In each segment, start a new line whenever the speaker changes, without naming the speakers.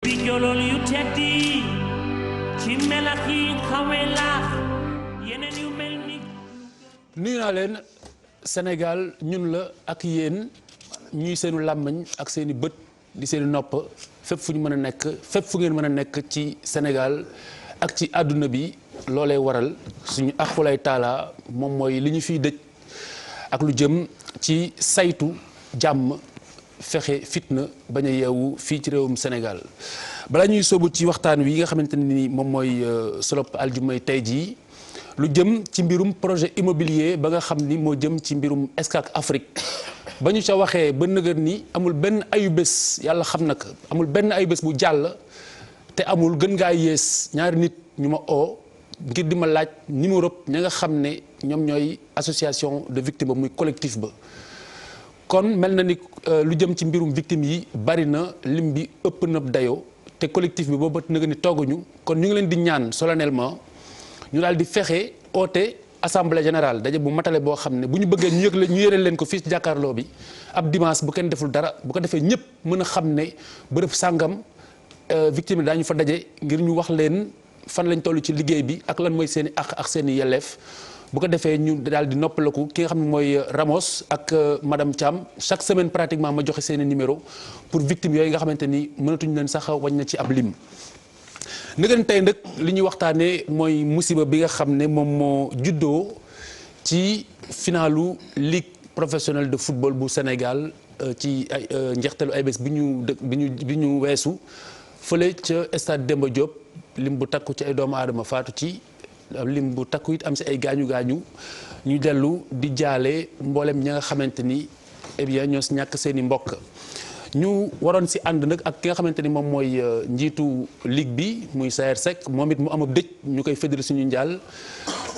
Bijolol yu teddi ci melax yi xawe laax yeneen yu mel ni.
nuyu naa leen Sénégal ñun la ak yéen ñuy seenu làmmiñ ak seeni bët di seeni nopp fépp fu ñu mën a nekk fépp fu ngeen mën a nekk ci Sénégal ak ci àdduna bi loolee waral suñu aqulay taala moom mooy li ñu fiy dëj ak lu jëm ci saytu jàmm fexe fitna bañ a yeewu fii ci réewum Sénégal balaa ñuy sóobu ci waxtaan wi nga xamante ne ni moom mooy solop aljumay tey jii lu jëm ci mbirum projet immobilier ba nga xam ni moo jëm ci mbirum Escale Afrique ba ñu ca waxee ba nëgër ni amul benn ayubés yàlla xam na ko amul benn ayubés bu jàll te amul gën ngaa yées ñaari nit ñu ma oo ngir di ma laaj numéro ña nga xam ne ñoom ñooy association de victimes ba muy collectif ba kon mel na ni lu jëm ci mbirum victimes yi bari na lim bi ëpp na dayoo te collectif bi boobu nëgër ni tooguñu kon ñu ngi leen di ñaan solennellement ñu daal di fexe oote assemblée générale daje bu matale boo xam ne bu ñu bëggee ñu yëral leen ko fii ci jàkkaarloo bi ab dimanche bu kenn deful dara bu ko defee ñëpp mën a xam ne bërëb sàngam victime yi daañu fa daje ngir ñu wax leen fan lañ toll ci liggéey bi ak lan mooy seen i àq ak seen i yelleef bu ko defee ñu daal di noppalaku ki nga xam ne mooy Ramos ak madame Thiam chaque semaine pratiquement ma joxe seen i numéro pour victimes yooyu nga xamante ni mënatuñu leen sax wañ na ci ab lim. nëgën tey nag li ñuy waxtaanee mooy musiba bi nga xam ne moom moo juddoo ci finalu ligue professionnelle de football bu Sénégal ci ay njeextalu ay bés bi ñu weesu fële ca stade Demba Diop lim bu takku ci ay doomu aadama faatu ci lim bu takku it am si ay gaañu gaañu ñu dellu di jaale mboolem ña nga xamante ni eh bien ñoo si ñàkk seen i mbokk. ñu waroon si ànd nag ak ki nga xamante ni moom mooy njiitu ligue bi muy Saër Seck moom it mu am ab dëj ñu koy fédéré suñu njaal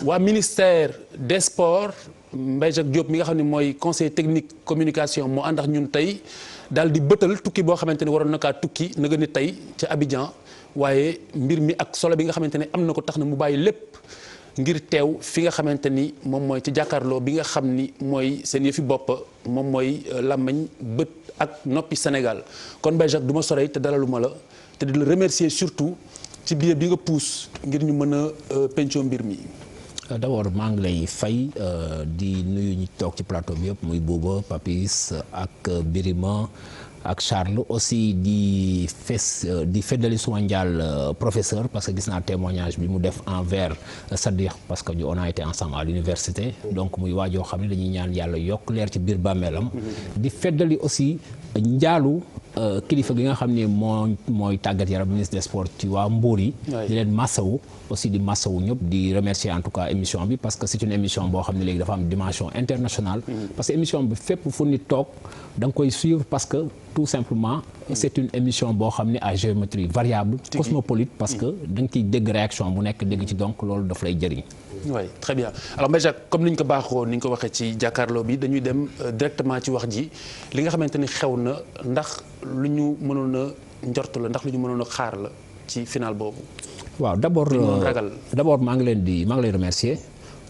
waa ministère des sports Mbaye Jacques Diop mi nga xam ne mooy conseil technique communication moo ànd ak ñun tey daal di bëtal tukki boo xamante ni waroon na kaa tukki na nga ni tey ca Abidjan waaye mbir mi ak solo bi nga xamante ne am na ko tax na mu bàyyi lépp ngir teew fi nga xamante ni moom mooy ci jàkkaarloo bi nga xam ni mooy seen yëfi bopp moom mooy làmmañ bët ak noppi Sénégal kon Mbaye Jacques du ma sorey te dalaluma la te di la remercier surtout ci biir bi nga puus ngir ñu mën a pencoo mbir mi.
d'abord maa ngi lay fay di nuyu ñu toog ci plateau bi yëpp muy Bouba Papis ak Birima ak Charles aussi di feddali suma njaal professeur parce que gis naa témoignage bi mu def envers Sadikh parce que on a été ensemble à l'université donc muy waajoo xam ne dañuy ñaan yàlla yokk leer ci biir bàmmeelam di feddali aussi njaalu kilifa gi nga xam ne mooy tàggat yaram ministre des sports ci waa Mbour yi di leen massawu aussi di massawu ñëpp di remercier en tout cas émission bi parce que c'est une émission boo xam ne léegi dafa am dimension internationale parce que émission bi fépp fu nit toog da nga koy suivre parce que tout simplement c'est une émission boo xam ne à géométrie variable cosmopolite parce que da nga ciy dégg réaction bu nekk dégg ci donc loolu daf lay jëriñ.
oui très bien alors Mbaye Jacques comme ni ñu ko baaxoo ni ñu ko waxee ci jàkkaarloo bi dañuy dem directement ci wax ji li nga xamante ni xew na ndax lu ñu mënoon a njort la ndax lu ñu mënoon a xaar la ci final boobu.
waaw d'abord maa ngi lay remercier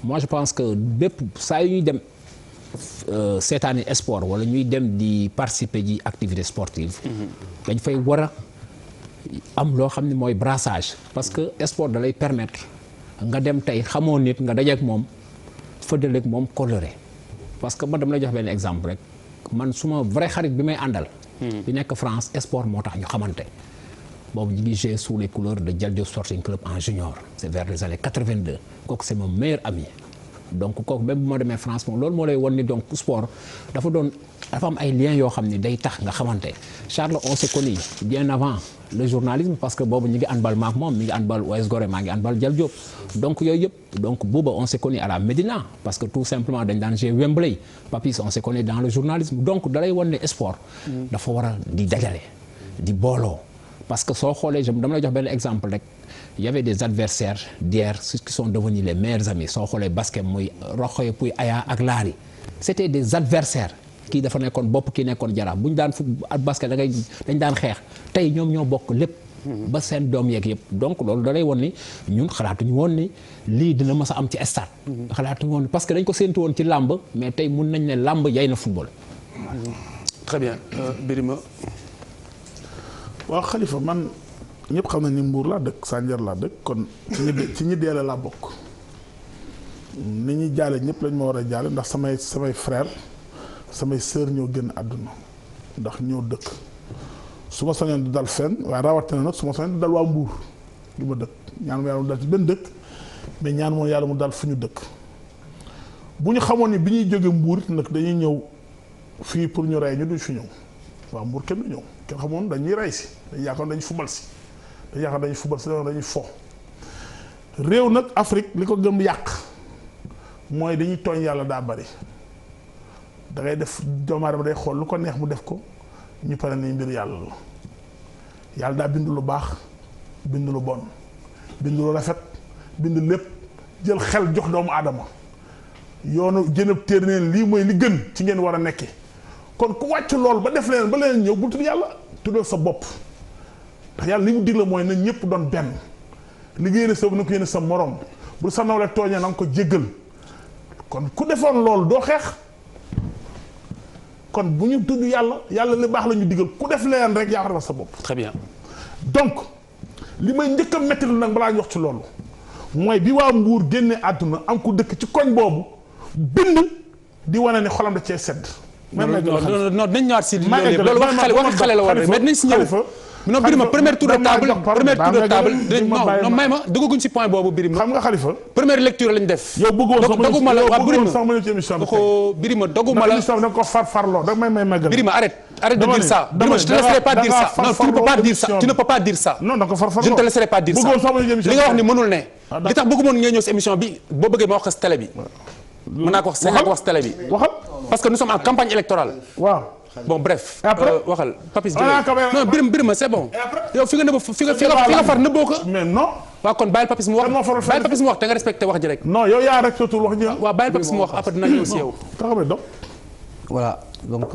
moi je pense que bépp saa yu ñuy dem seetaani sport wala ñuy dem di participer ji activité sportive dañ fay war a am loo xam ne mooy brassage parce que sport da lay permettre nga dem tey xamoo nit nga dajeek moom fëddaleek moom coloré parce que man dama lay jox benn exemple rek man suma vrai xarit bi may àndal bi nekk France sport moo tax ñu xamante boobu ñu ngi jouer sous les couleurs de Dial Diop Sporting Club en junior c'est vers les années 82 kooku c'est mon meilleur ami donc kooku même bu ma demee France moom loolu moo lay won ni donc sport dafa am ay liens yoo xam ni day tax nga xamante Charles on s'est connu bien avant le journalisme parce que boobu ñu ngi handball maak moom mi ngi handball US Gorée maa ngi handball Dial Diop donc yooyu yëpp donc booba on s'est connu à la Médina parce que tout simplement dañ daan jouer Wembley Papis on s'est connu dans le journalisme donc dalay won ne sport dafa war a di dajale di booloo parce que soo xoolee dama lay jox benn exemple rek il y avait des adversaires d'hier qui sont devenus les meilleurs amis soo xoolee basket muy Roxoye Pouy Aya ak Laari c'était des adversaires kii dafa nekkoon bopp kii nekkoon jaraaf bu ñu daan basket dañ daan xeex tey ñoom ñoo bokk lépp ba seen doom yeeg yëpp donc loolu da lay woon ni ñun xalaatuñu woon ni lii dina mës a am ci stade xalaatuñu woon parce que dañ ko séentu woon ci làmb mais tey mun nañ ne làmb yay na football.
très bien Birima
waaw Khalifa man ñëpp xam nañ ni Mbour laa dëkk Sandiara laa dëkk kon ci ñi deele laa bokk ni ñuy jaale ñëpp lañ ma war a jaale ndax samay frère samay sœur ñoo génn àdduna ndax ñoo dëkk su ma sañoon du dal fenn waaye rawatina nag su ma sañoon du dal waa Mbour du ma dëkk ñaan ma yàlla mu dal ci benn dëkk mais ñaan moom yàlla mu dal fu ñu dëkk bu ñu xamoon ni bi ñuy jóge Mbour nag dañuy ñëw fii pour ñu rey ñu duñ fi ñëw waa Mbour kenn du ñëw kenn xamoon dañuy rey si dañuy yaakaar dañuy fubal si dañuy fo réew nag Afrique li ko gëm yàq mooy dañuy tooñ yàlla daa bari da ngay def doomu aadama day xool lu ko neex mu def ko ñu pare nañ mbir yàlla la yàlla daa bind lu baax bind lu bon bind lu rafet bind lépp jël xel jox doomu aadama yoonu jënab téer neen lii mooy li gën ci ngeen war a nekke kon ku wàcc lool ba def leen ba leen ñëw bul tudd yàlla tuddal sa bopp ndax yàlla li mu digle mooy na ñëpp doon benn li nga yéene sa na ko yéene sa morom bu sa nawle tooñee na nga ko jéggal kon ku defoon loolu doo xeex kon bu ñu tudd yàlla li baax la ñu digal ku def leen rek yaa ko defal sa bopp.
très bien.
donc li may njëkk a métti nag balaa ñu wax ci loolu mooy bi waa Mbuur génne àdduna am ku dëkk ci koñ boobu bind di wane ne xolam da cee sedd.
non dinañ ñëwaat si loolu wax xale la war mais dinañ si ñëw. non Birima premier tour de table non may ma duggaguñ si point boobu Birima.
xam nga Khalifa.
première lecture lañ def.
yow bëggoon
doguma la waa
Birima
doguma la
émission da nga ko farfarloo da may magal.
Birima arrête de dire ça. Birima je te laisserai pas dire ça. Non tu ne peux pas dire ça. Tu ne peux pas dire ça.
non da nga ko farfarloo
je ne te laisserai pas dire ça. li nga wax ni mënul ne. li tax bëggu moon nga ñëw si émission bi boo bëggee ma wax ko si télé bi. mën naa ko wax si télé bi.
waxal
parce que nous sommes en campagne électorale.
waaw.
bon bref. waxal Papis
jëlee
non Birima c'est bon. yow fi nga nëbb fi nga far nëbboo ko.
mais non.
waaw kon bàyyil Papis mu wax te nga respecté wax ji rek.
non yow yaa respecté wax ji.
waaw bàyyil Papis mu wax après dina ñëw si yow.
voilà donc.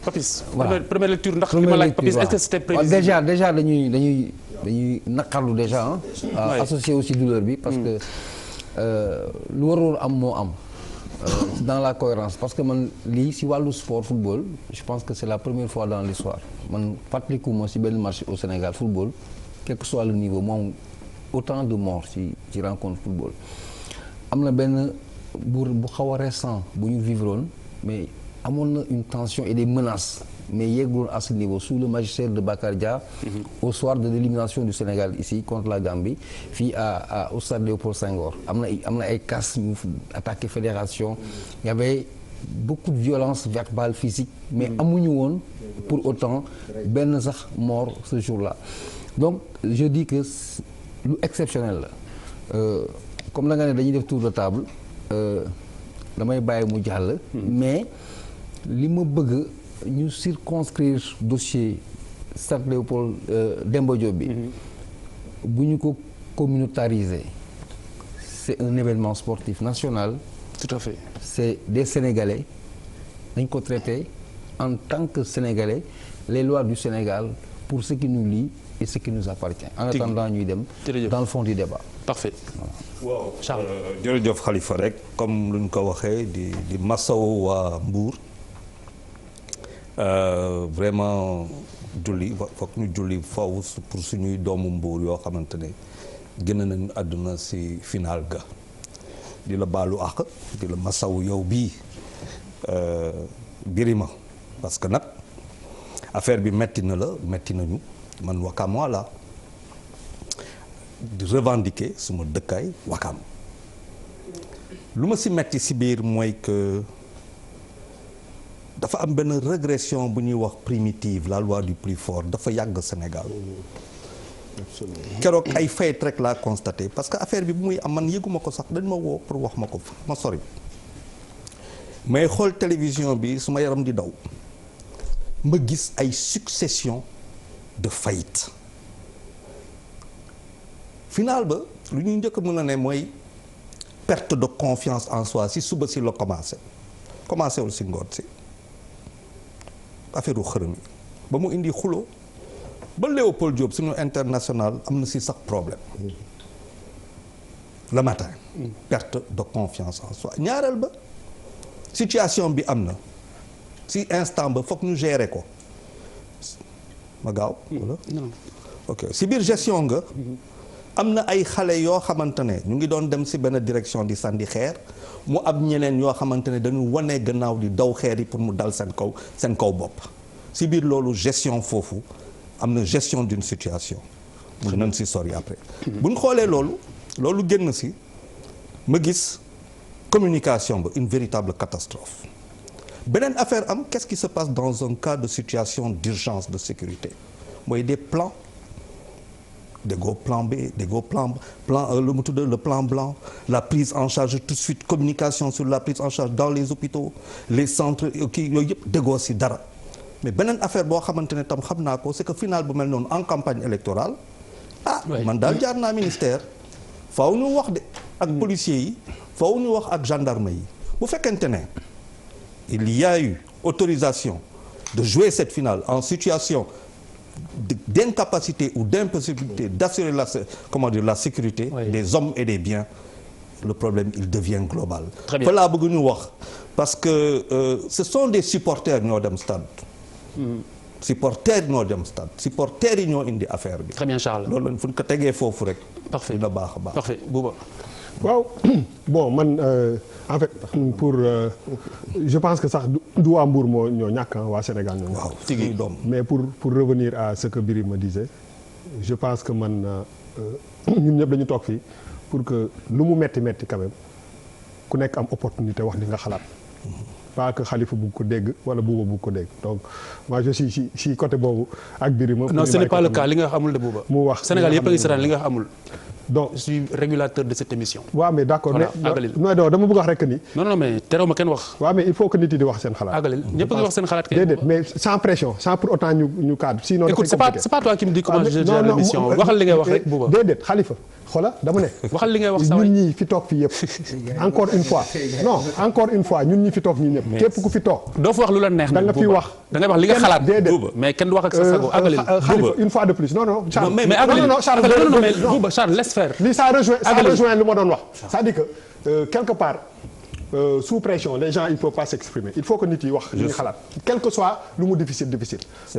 Papis. voilà première lecture ndax li ma laaj Papis est-ce que c'était prévisible.
déjà dañuy naqarlu déjà associé aussi douleur bi parce que lu waroon am moo am. Dans la cohérence parce que man lii si wàllu sport football je pense que c'est la première fois dans l'histoire man fàttaliku ma si benn match au Sénégal football quel que soit le niveau moom autant de morts ci rencontre football am na benn bu xaw a récent bu ñu vivroon mais amoon na une tension et des menaces mais yeggoon à ce niveau sous le magistère de Bakar Dia au soir de l'élimination du Sénégal ici contre la Gambie fii au stade Léopold Senghor am na ay casse ñu attaqué fédération il y avait beaucoup de violence verbale physique mais amuñu woon pour autant benn sax mort ce jour-là donc je dis que lu exceptionnel la comme da nga ne dañuy def tour de table damay bàyyi mu jàll mais li ma bëgg ñu circonscrire dossier Stade Léopold Demba Diop bi bu ñu ko communautariser c'est un événement sportif national.
Tout à fait.
C'est des Sénégalais dañ ko traiter en tant que Sénégalais les lois du Sénégal pour ce qui nous lie et ce qui nous appartient. En attendant ñuy dem dans le fond du débat.
Parfait.
waaw jërëjëf Khalifa rek comme lu ñu ko waxee di masawu waa Mbour. Vraiment julli foog ñu julli faw pour suñuy doomu Mbuur yoo xamante ne génn nañu àdduna ci final ga di la baalu àq di la masawu yow bii Birima parce que nag affaire bi metti na la metti nañu man Wakam la di revendiquer suma dëkkaay Wakam lu ma ci metti ci biir mooy que dafa am benn régression bu ñuy wax primitive la loi du plus fort dafa yàgg Sénégal keroog ay fait rek laa constaté parce que affaire bi bu muy am man yëguma ko sax dañ ma woo pour wax ma ko ma sori mais xool télévision bi su ma yaram di daw ma gis ay succession de faillite final ba lu ñuy njëkk mën a ne mooy perte de confiance en soi si suba si la commencé wul si ngoon si affaire u xërëm yi ba mu indi xulo ba Léopold Diop suñu international am na si sax problème le matin perte de confiance en soi ñaareel ba situation bi am na si instant ba foog ñu gérer ko ma gaaw wala ok si biir gestion nga. am na ay xale yoo xamante ne ñu ngi doon dem si benn direction di sànni xeer mu am ñeneen yoo xamante ne dañu wane gannaaw di daw xeer yi pour mu dal seen kaw bopp si biir loolu gestion foofu am na gestion d'une situation mu nañ si sori après bu ñu xoolee loolu génn si ma gis communication ba une véritable catastrophe beneen affaire am qu'est-ce qui se passe dans un cas de situation d'urgence de sécurité mooy des plans déggoo plan B déggoo plan lu mu tudd le plan blanc la prise en charge tout de suite communication sur la prise en charge dans les hôpitaux les centres kii yooyu yëpp déggoo si dara mais beneen affaire boo xamante ne tam xam naa ko c'est que final bu mel noonu en campagne électorale man daal jaar naa ministère faaw ñu wax de ak policiers yi faaw ñu wax ak gendarme yi bu fekkente ne il y a eu autorisation de jouer cette finale en situation d'incapacité ou d'impossibilité d'assurer la sécurité des hommes et des biens, le problème il devient global. Fa laa bëgg ñu wax parce que ce sont des supporters ñoo dem stade. supporters ñoo dem stade supporters yi ñoo indi affaire bi.
Très bien Charles.
loolu fu ñu ko tegee foofu rek.
Parfait
dina baax a baax.
Parfait Bouba.
waaw bon man en fait pour je pense que sax du waa Mbour moo ñoo ñàkk waa Sénégal ñoo ñàkk.
waaw tigi doom
mais pour revenir à ce que Birima disait je pense que man ñun ñëpp dañu toog fii pour que lu mu metti quand même ku nekk am opportunité wax li nga xalaat. pas que Khalifa bugg ko dégg wala Bouba bugg ko dégg donc moi je suis si côté boobu ak Birima.
non ce n'est pas le cas li nga xamul de Bouba.
mu wax
Sénégal yëpp a ngi seetaan li nga xamul.
donc
je suis régulateur de cette émission.
waaw mais d'accord
voilà
non dama bëgg wax rek ni.
non mais terew ma kenn wax.
waaw mais il faut que nit yi di wax seen xalaat.
àggalil ñëpp a ngi wax seen xalaat.
déedéet mais sans pression sans pour autant ñu cadre sinon.
écoute c'est pas toi qui me dis comment je gère l'émission waxal li ngay wax rek Bouba.
déedéet Khalifa xoola dama ne.
waxal li ngay wax
ñun ñii fi toog fii yëpp. encore une fois ñun ñi fi toog ñun ñëpp. képp ku fi toog.
doo fi wax lu la neex
da nga fi wax.
da ngay wax li nga xalaat Bouba mais kenn du wax ak sa sago àggalil.
Khalifa une fois de plus non Charles.
mais àggalil non mais Bouba Charles laisse faire.
lii ça rejoint lu ma doon wax. c'est-à-dire que quelque part sous pression les gens il faut pas s'exprimer il faut que nit yi wax li ñu xalaat. quel que soit lu mu difficile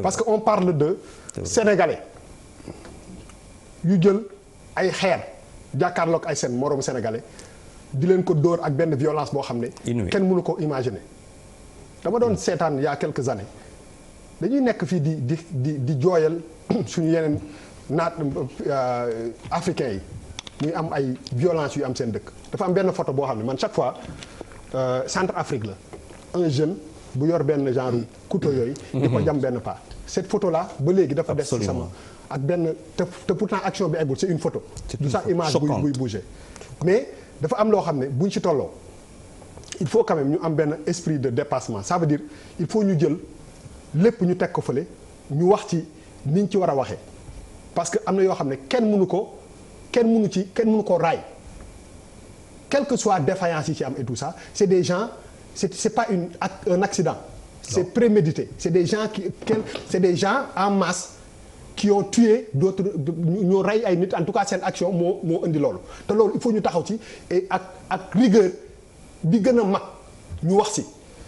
parce que on parle de sénégalais yu jël ay xeer jàkkaarloog ay seen moroom sénégalais di leen ko dóor ak benn violence boo xam ne kenn mënu ko imaginer dama doon seetaan il y a quelques années dañuy nekk fii di jooyal suñu yeneen africains yi muy am ay violence yu am seen dëkk dafa am benn photo boo xam ne man chaque fois centre Afrique la un jeune bu yor benn genre couteau yooyu di ko jam benn pas cette photo là ba léegi dafa des ci sama ak benn te pourtant action bi eggul c'est une photo du sax image buy bouger mais dafa am loo xam ne buñ ci tolloo il faut quand même ñu am benn esprit de dépassement ça veut dire il faut ñu jël lépp ñu teg ko fële ñu wax ci niñ ci war a waxee parce que am na yoo xam ne kenn mënu ko raay quelle que soit défaillance yi ci am et tout ça c'est des gens c'est pas un accident c'est prémédité c'est des gens en masse qui ont tué d'autres ñoo rey ay nit en tout cas seen action moo indi loolu te loolu il faut ñu taxaw ci et ak rigueur bi gën a mag ñu wax ci.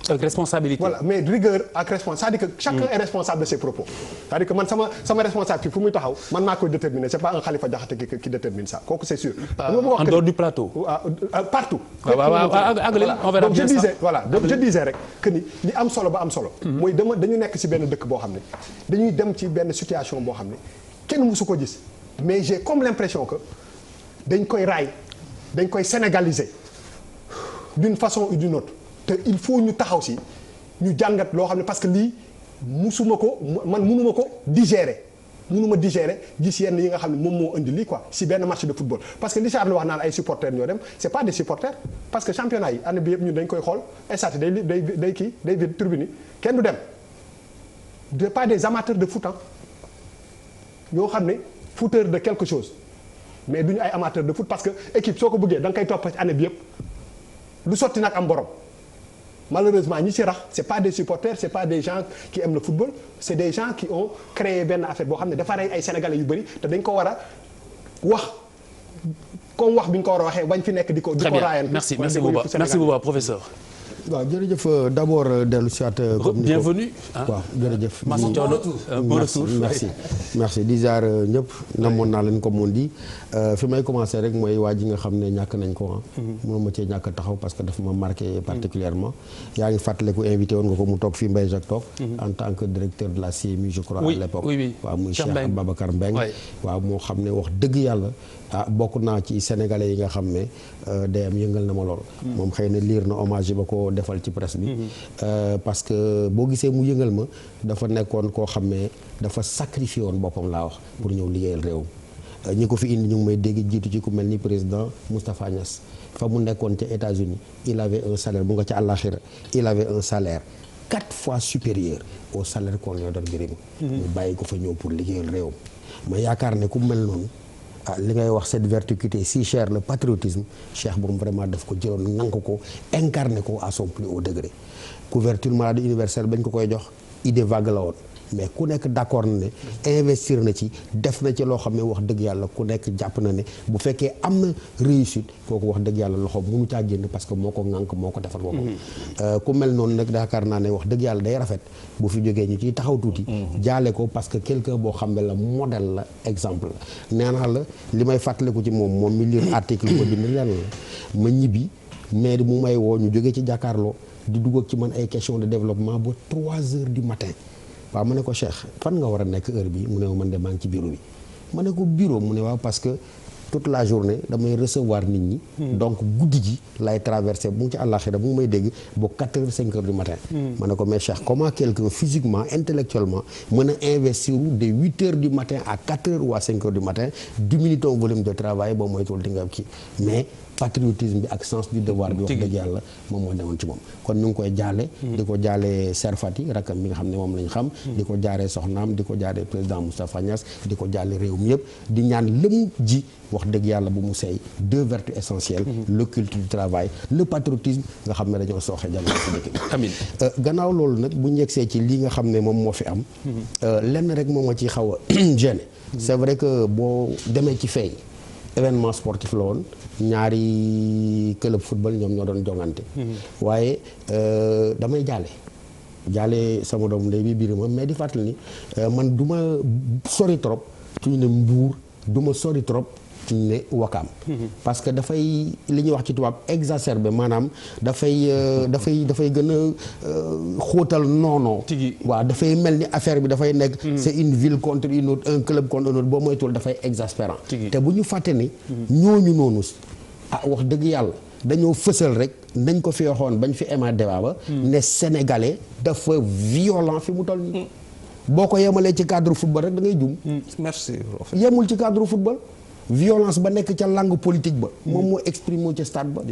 avec responsabilité.
voilà mais rigueur ak responsabilité c'est-à-dire que chacun est responsable de ses propos c'est-à-dire que man sama responsable fii fu muy taxaw man maa koy déterminer c'est pas un Khalifa Diakhaté qui détermine ça kooku c'est sûr.
en dehors du plateau.
partout.
donc
je disais rek que ni li am solo ba am solo. mooy dañu nekk ci benn dëkk boo xam ne dañuy dem ci benn situation boo xam ne kenn mësu ko gis mais j'ai comme l'impression que dañ koy raay dañ koy sénégaliser d'une façon ou d'une autre. te il faut ñu taxaw si ñu jàngat loo xam ne parce que lii mënuma ko digérer gis yenn yi nga xam ne moom moo indi lii quoi si benn match de football parce que li Charles wax naan ay supporters ñoo dem c'est pas des supporters parce que championnat yi année bi yëpp ñun dañ koy xool stade day vide tribune yi kenn du dem c'est pas des amateurs de foot ñoo xam ne footeurs de quelque chose mais duñu ay amateurs de foot parce que équipe soo ko bëggee da nga koy topp ci année bi yëpp lu sotti nag am borom. Malheureusement ñi ci rax c'est pas des supporters c'est pas des gens qui aiment le football c'est des gens qui ont créé benn affaire boo xam ne dafa rey ay sénégalais yu bëri te dañ ko war a wax comme wax bi ñu ko war a waxee bañ fi nekk di ko raayante.
merci Bouba professeur.
waaw jërëjëf d'abord dellu si waat.
bienvenue.
waaw jërëjëf.
merci
di ziar ñëpp. namoon naa leen comme on dit fi may commencer rek mooy waa ji nga xam ne ñàkk nañ ko mënuma cee ñàkk taxaw parce que dafa ma marqué particulièrement yaa ngi fàttaliku invité woon nga ko mu toog fii Mbaye Jacques toog en tant que directeur de la CMU je crois à l'époque waaw muy Cheikh Babacar Mbengue waaw moo xam ne wax dëgg yàlla bokk naa ci sénégalais yi nga xam ne DM yëngal na ma lool moom xëy na liir na hommage yi ba ko defal ci presse bi parce que boo gisee mu yëngal ma dafa nekkoon koo xam ne dafa sacrifié woon boppam laa wax pour ñëw liggéeyal réew ñi ko fi indi ñu ngi may dégg jiitu ci ku mel ni président Moustapha Niass fa mu nekkoon ca États-Unis il avait un salaire bu nga ca àllaaxira il avait un salaire 4 fois supérieur au salaire qu'on lui donne Birima mu bàyyi ko fa ñëw pour liggéeyal réew ma yaakaar ne ku mel noonu li ngay wax cette vertu qui était si chère le patriotisme Cheikh moom vraiment daf ko jëloon nank ko incarné ko à son plus haut degré couverture maladie universelle bañ ko koy jox idée vague la woon mais ku nekk d'accord na ne investir na ci def na ci loo xam ne wax dëgg yàlla ku nekk jàpp na ne bu fekkee am na réussite kooku wax dëgg yàlla loxo mënu caa génn parce que moo ko ŋànk moo ko defal boppam ku mel noonu nag yaakaar naa ne wax dëgg yàlla day rafet bu fi jógee ñu ciy taxaw tuuti jaale ko parce que quelqu'un boo xam ne la modèle la exemple la nee naa la li may fàttaliku ci moom mi lire article ko bind leen la ma ñibbi mais mu may woo ñu jógee ci jàkkaarloo di dugg ak ci man ay question de développement ba 3 heures du matin waaw ma ne ko Cheikh fan nga war a nekk heure bi mu ne man de maa ngi ci bureau bi ma ne ko bureau mu ne waaw parce que toute la journée damay recevoir nit ñi donc guddi gi lay traversé bu ngi ci àllaaxira bu ngi may dégg ba 4 heures 5 heures du matin ma ne ko mais Cheikh comment quelqu'un physiquement intellectuellement mën a investir de 8 heures du matin à 4 heures ou à 5 heures du matin diminue ton volume de travail boo moytuwul di nga kii mais patriotisme bi ak sens du devoir bi wax dëgg yàlla moom moo newoon ci moom kon ñu ngi koy jaale di ko jaale Serfati rakkam bi nga xam ne moom lañ xam di ko jaaree soxnaam di ko jaaree président Moustapha Niass di ko jaale réew mi yëpp di ñaan lëm ji wax dëgg yàlla bu mu seey 2 vertus essentielles le culte du travail le patriotisme nga xam ne dañoo sooxe jamono ci dëkk bi
amiin
gannaaw loolu nag bu ñegsee ci lii nga xam ne moom moo fi am lenn rek moom ma ci xaw a gêné c'est vrai que boo demee ci fay événement sportif la woon ñaari club football ñoom ñoo doon jongante waaye damay jaale sama doom ndey bi Birima mais di fàttali ni man du ma sori trop ci ñu ne Mbuur du ma sori trop ci ñu ne Wakaam parce que dafay li ñuy wax ci tubaab exacerbé maanaam dafay gën a xóotal noonoo waaw dafay mel ni affaire bi dafay nekk c'est une ville contre une autre un club contre un autre boo moytuwul dafay exaspérant te bu ñu fàtte ni ñooñu noonu wax dëgg yàlla dañoo fësal rek nañ ko fi waxoon bañ fi ema débat ba ne sénégalais dafa violent fi mu toll nii boo ko yemalee ci cadre football rek da ngay jum
merci
yemul ci cadre football violence ba nekk ca langue politique ba moom moo exprimé ca stade ba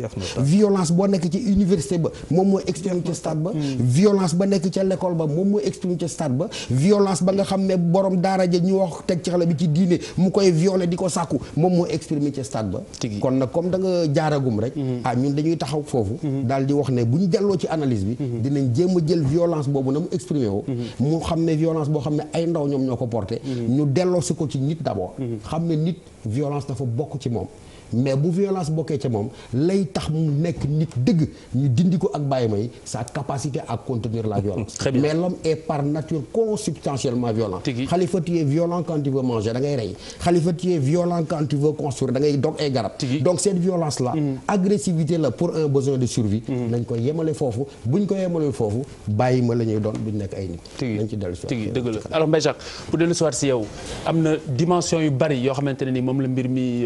violence boo nekk ci université ba moom moo exprimé ca stade ba violence ba nekk ca l'école ba moom moo exprimé ca stade ba violence ba nga xam ne borom daara ja ñu wax teg ci xale bi ci diine mu koy violé di ko sàkku moom moo exprimé ca stade ba kon nag comme da nga jaaragum rek ñun dañuy taxaw foofu daal di wax ne bu ñu delloo ci analyse bi dinañ jéem a jël violence boobu na mu exprimé woo moo xam ne violence boo xam ne ay ndaw ñoom ñoo ko porté ñu delloo si ko ci nit d'abord xam ne nit violence dafa bokk ci moom mais bu violence bokkee ca moom lay tax mu nekk nit dëgg ñu dindi ko ak bàyyi may sa capacité à contenir la violence mais l'homme est par nature consubstantiellement violent Khalifa tu es violent quand tu veux manger da ngay rey Khalifa tu es violent quand tu veux construire da ngay dog ay garab donc cette violence là agressivité la pour un besoin de survie nañ ko yemale foofu buñ ko yemale foofu bàyyi ma la ñuy doon duñ nekk ay nit nañ ci dellu si
dëgg la alors Mbaye Jacques pour dellu si waat si yow am na dimension yu bari yoo xamante ne ni moom la mbir mi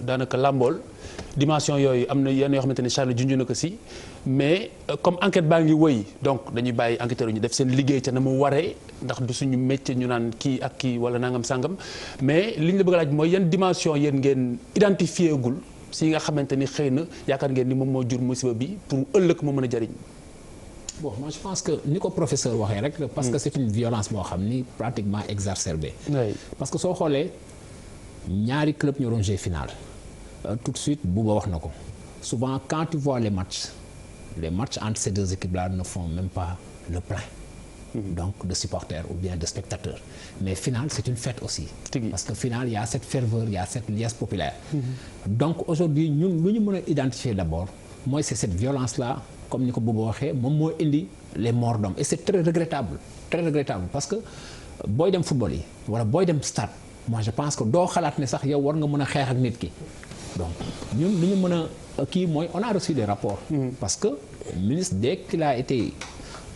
daanaka lambool dimension yooyu am na yenn yoo xamante ne Charles junj na ko si mais comme enquête baa ngi wëy donc dañuy bàyyi enquêteurs yi ñu def seen liggéey ca na mu waree ndax du suñu métier ñu naan kii ak kii wala nangam sangam mais li ñu la bëgg a laaj mooy yan dimension yéen ngeen identifié gul si nga xamante ni xëy na yaakaar ngeen ni moom moo jur musiba bi pour ëllëg moo mën a jariñ.
Bon, moi je pense que ni ko professeur waxee rek parce que c'est une violence boo xam ni pratiquement exacerbée. parce que soo xoolee ñaari club ñoo doon jouer finale. Tout de suite Bouba wax na ko souvent quand tu vois les matchs entre ces deux équipes là ne font même pas le plein donc de supporters ou bien de spectateurs mais finale c'est une fête aussi parce que finale il y a cette ferveur il y a cette liesse populaire donc aujourd'hui ñun lu ñu mën a identifier d'abord mooy c'est cette violence là comme ni ko Bobo waxee moom moo indi les morts d'hommes et c'est très regrettable parce que booy dem football yi wala booy dem stade moi je pense que doo xalaat ne sax yow war nga mën a xeex ak nit ki donc ñun li ñu mën a kii mooy on a reçu des rapports parce que le ministre dès qu'il a été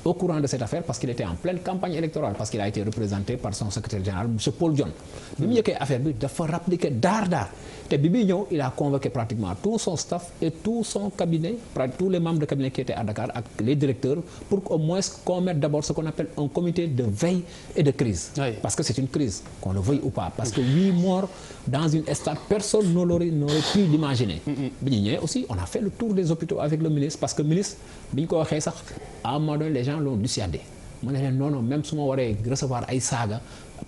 au courant de cette affaire parce qu'il était en pleine campagne électorale parce qu'il a été représenté par son secrétaire général monsieur Paul Dione bi mu yëkkee affaire bi dafa rappliquer daar te bi muy ñëw il a convoqué pratiquement tout son staff et tout son cabinet tous les membres de cabinet qui étaient à Dakar ak les directeurs pour qu'au moins qu'on mette d'abord ce qu'on appelle un comité de veille et de crise parce que c'est une crise qu'on le veuille ou pas parce que 8 morts dans une stade personne n'aurait pu l'imaginer bi ñu ñëwee aussi on a fait le tour des hôpitaux avec le ministre parce que ministre bi ñu ko waxee sax à un moment donné les gens l'ont dissuadé mu ne leen non même su ma waree recevoir ay saaga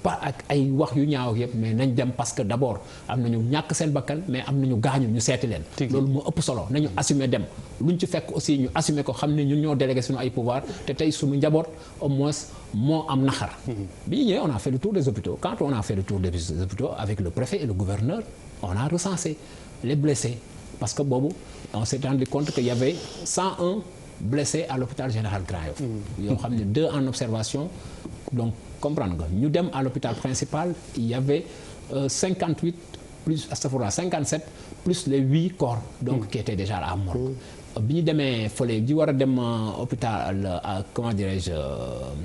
pas ak ay wax yu ñaaw ak yëpp mais nañ dem parce que d'abord am nañu ñàkk seen bakkan mais am nañu gaañu ñu seeti leen loolu moo ëpp solo nañu assumer dem luñ ci fekk aussi ñu assumer ko xam ne ñun ñoo délégué suñu ay pouvoir te tey suñu njaboot au moins moo am naxar bi ñu ñëwee on a fait le tour des hôpitaux quand on a fait le tour des hôpitaux avec le préfet et le gouverneur on a recensé les blessés parce que boobu on s'est rendu compte qu'il y avait 101 blessés à l'hôpital général Grand Yoff yoo xam ne 2 en observation donc comprendre nga ñu dem à l'hôpital principal il y avait 58 plus astafurlah 57 plus les 8 corps donc qui étaient déjà à mort bi ñu demee fële ji war a dem hôpital comment dirais-je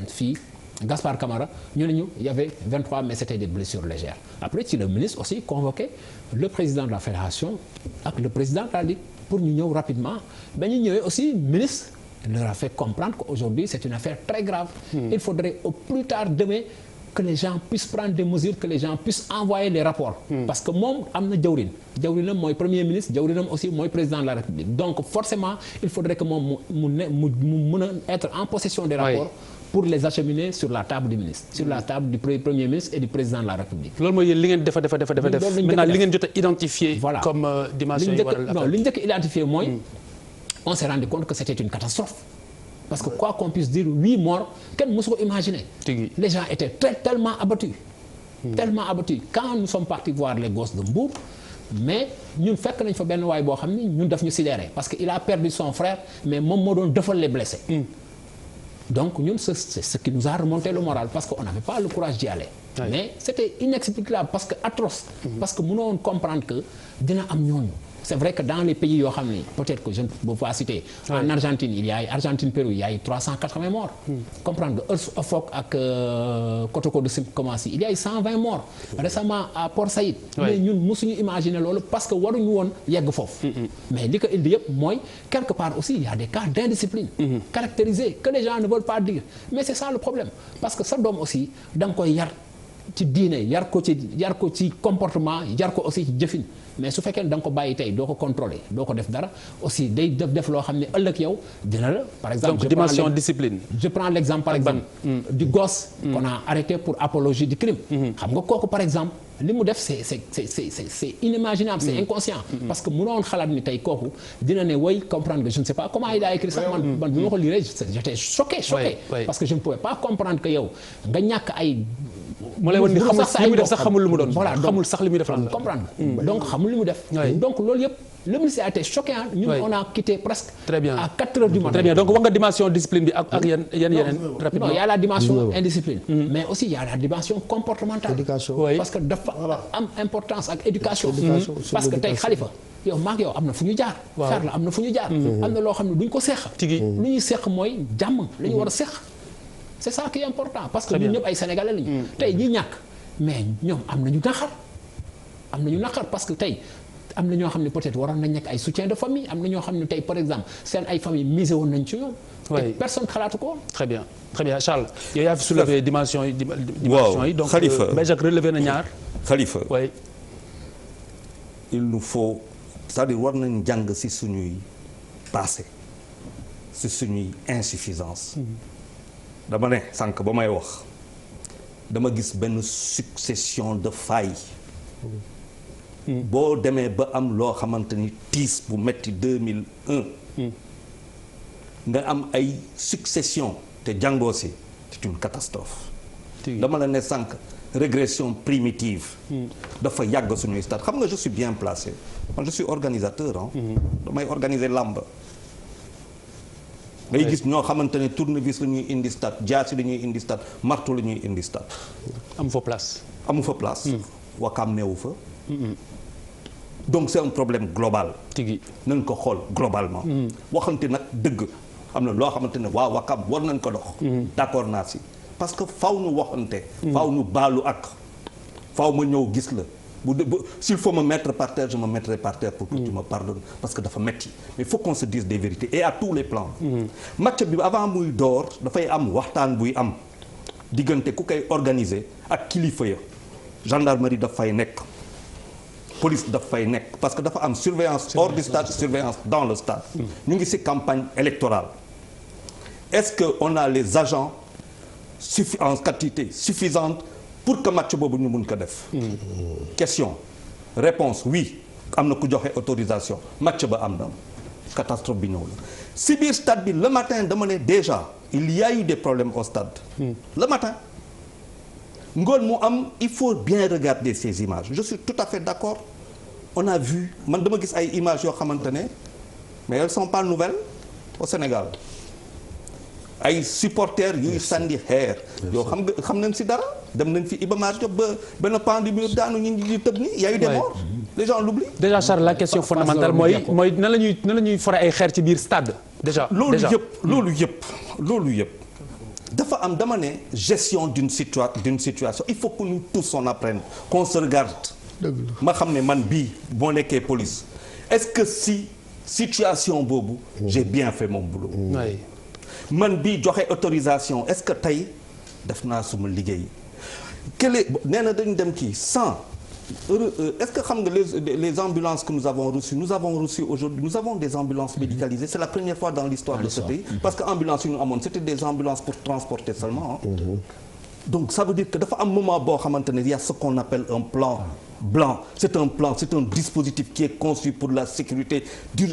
fii Gaspard Camara ñu ne ñu il y avait 23 mais c'était des blessures légères après ci le ministre aussi convoqué le président de la fédération ak le président de la ligue pour ñu ñëw rapidement ba ñu ñëwee aussi ministre leur a fait comprendre qu'aujourd'hui c'est une affaire très grave il faudrait au plus tard demain que les gens puissent prendre des mesures que les gens puissent envoyer les rapports parce que moom am na jawrinam mooy premier ministre jawrinam aussi mooy président de la République donc forcément il faudrait que moom mu mën a être en possession des rapports pour les acheminer sur la table du ministre sur la table du premier ministre et du président de la République
loolu mooy yéen li ngeen def maintenant li ngeen jot a identifié
voilà
comme dimension yi waral
non li ñu njëkk identifié mooy on s'est rendu compte que c'était une catastrophe parce que quoi qu'on puisse dire 8 morts kenn mësu ko imaginer les gens étaient tellement abattus quand nous sommes partis voir les gosses de Mbour mais ñun fekk nañ fa benn waay boo xam ni ñun daf ñu sidéré parce que il a perdu son frère mais moom moo doon defal les blessés donc ñun c'est ce qui nous a remonté le moral parce que on n'avait pas le courage d'y aller mais c'était inexplicable parce que atroce parce que mënoon comprendre que dina am ñooñu c'est vrai que dans les pays yoo xam ni peut-être que je ne peux pas citer en Argentine il y a Argentine-Pérou il y a eu 380 morts comprendre nga Oufok ak Kotoko de Sikomassi il y a eu 120 morts récemment à Port Saïd mais ñun mësuñu imaginer loolu parce que waruñu woon yegg foofu mais li ko indi yëpp mooy quelque part aussi il y a des cas d'indiscipline caractérisés que les gens ne veulent pas dire mais c'est ça le problème parce que sa doom aussi da nga koy yar ci diine yar ko ci comportement yar ko aussi ci jëfin mais su fekkee ne da nga ko bàyyi tey doo ko contrôler doo ko def dara aussi day def loo xam ne ëllëg yow dina la par exemple
donc dimension discipline
je prends l'exemple par exemple du gosse qu'on a arrêté pour apologie du crime xam nga kooku par exemple li mu def c'est inimaginable c'est inconscient parce que mënoon xalaat ni tey kooku dina ne way comprendre que je ne sais pas comment il a écrit ça man bi ma ko lire j'étais choqué parce que je ne pouvais pas comprendre que yow nga ñàkk ay
moo lay wan ni xamul li muy def sax xamul lu mu doon
voilà
xamul sax li muy def lan la
comprendre donc xamul li mu def donc loolu yëpp le ministère a été choqué ñun on a quitté presque
très bien
à 4 heures du matin
très bien donc wax nga dimension discipline bi ak yeneen rapidement
non il y a la dimension indiscipline mais aussi il y a la dimension comportementale
éducation
parce que dafa am importance ak éducation parce que tey Khalifa yow maak yow am na fu ñu jaar Charles am na fu ñu jaar am na loo xam ne duñ ko seq lu ñuy seq mooy jàmm la ñu war a seq c'est ça qui est important parce que ñun ñëpp ay sénégalais lañu tey ñi ñàkk mais ñoom am nañu naqar parce que tey am na ñoo xam ne peut-être waroon nañ nekk ay soutien de famille am na ñoo xam ne tey par exemple seen ay famille misé woon nañ ci ñoom te personne xalaatu ko
très bien Charles yow yaa fi soulevé dimension yi donc Benjac relevé na ñaar
Khalifa
oui
il nous faut c'est-à-dire war nañ jàng ci suñuy passé ci suñuy insuffisance dama ne sànq ba may wax dama gis benn succession de failles boo demee ba am loo xamante ni tiis bu metti 2001 nga am ay succession te jàngoo si c'est une catastrophe dama la ne sànq régression primitive dafa yàgg suñuy stade xam nga je suis bien placé man je suis organisateur damay organiser làmb ngay gis ñoo xamante ne tournevis la ñuy indi stade jaasi la ñuy indi stade marteau la ñuy indi stade.
amu fa place.
Wakaam neewu fa. donc c'est un problème global.
tigi
nañ ko xool globalement. waxante nag dëgg am na loo xamante ne waa Wakaam war nañ ko dox. d'accord naa si parce que faw ñu waxante. faw ñu baalu ak faw ma ñëw gis la. s'il faut me mettre par terre je me mettrai par terre pour que tu me pardonnes parce que dafa metti mais il faut qu'on se dise des vérités et à tous les plans. match bi avant muy door dafay am waxtaan buy am diggante ku koy organiser ak kilifa ya gendarmerie daf fay nekk police daf fay nekk parce que dafa am surveillance hors du stade surveillance dans le stade. ñu ngi ci campagne électorale est-ce que on a les agents en quantité suffisante pour que match boobu ñu mun ko def. question réponse oui am na ku joxe autorisation match ba am na catastrophe bi ñëw la si biir stade bi le matin dama ne déjà il y a eu des problèmes au stade. le matin ngoon mu am il faut bien regarder ces images je suis tout à fait d'accord on a vu man dama gis ay images yoo xamante ne mais elles sont pas nouvelles au Sénégal. ay supporters yuy sànni xeer yoo xam nañ si dara dem nañ fi Iba Mar Diop ba benn pan du mur daanu ñu ngi tëb ni y a eu des morts les gens l'oublient.
déjà Charles la question fondamentale mooy nan la ñuy fore ay xeer ci biir stade déjà.
loolu yëpp dafa am dama ne gestion d'une situation il faut que nous tous on apprenne qu'on se regarde. ma xam ne man bii boo nekkee police est-ce que si situation boobu j'ai bien fait mon boulot.
oui.
man bii joxe autorisation est-ce que tey def naa suma liggéey kële nee na dañu dem kii sans est-ce que xam nga les ambulances que nous avons reçues aujourd'hui nous avons des ambulances médicalisées c'est la première fois dans l'histoire de ce pays parce que ambulances yu ñu amoon c'était des ambulances pour transporter seulement donc ça veut dire que dafa am moment boo xamante ne il y a ce qu'on appelle un plan blanc c'est un dispositif qui est conçu pour la sécurité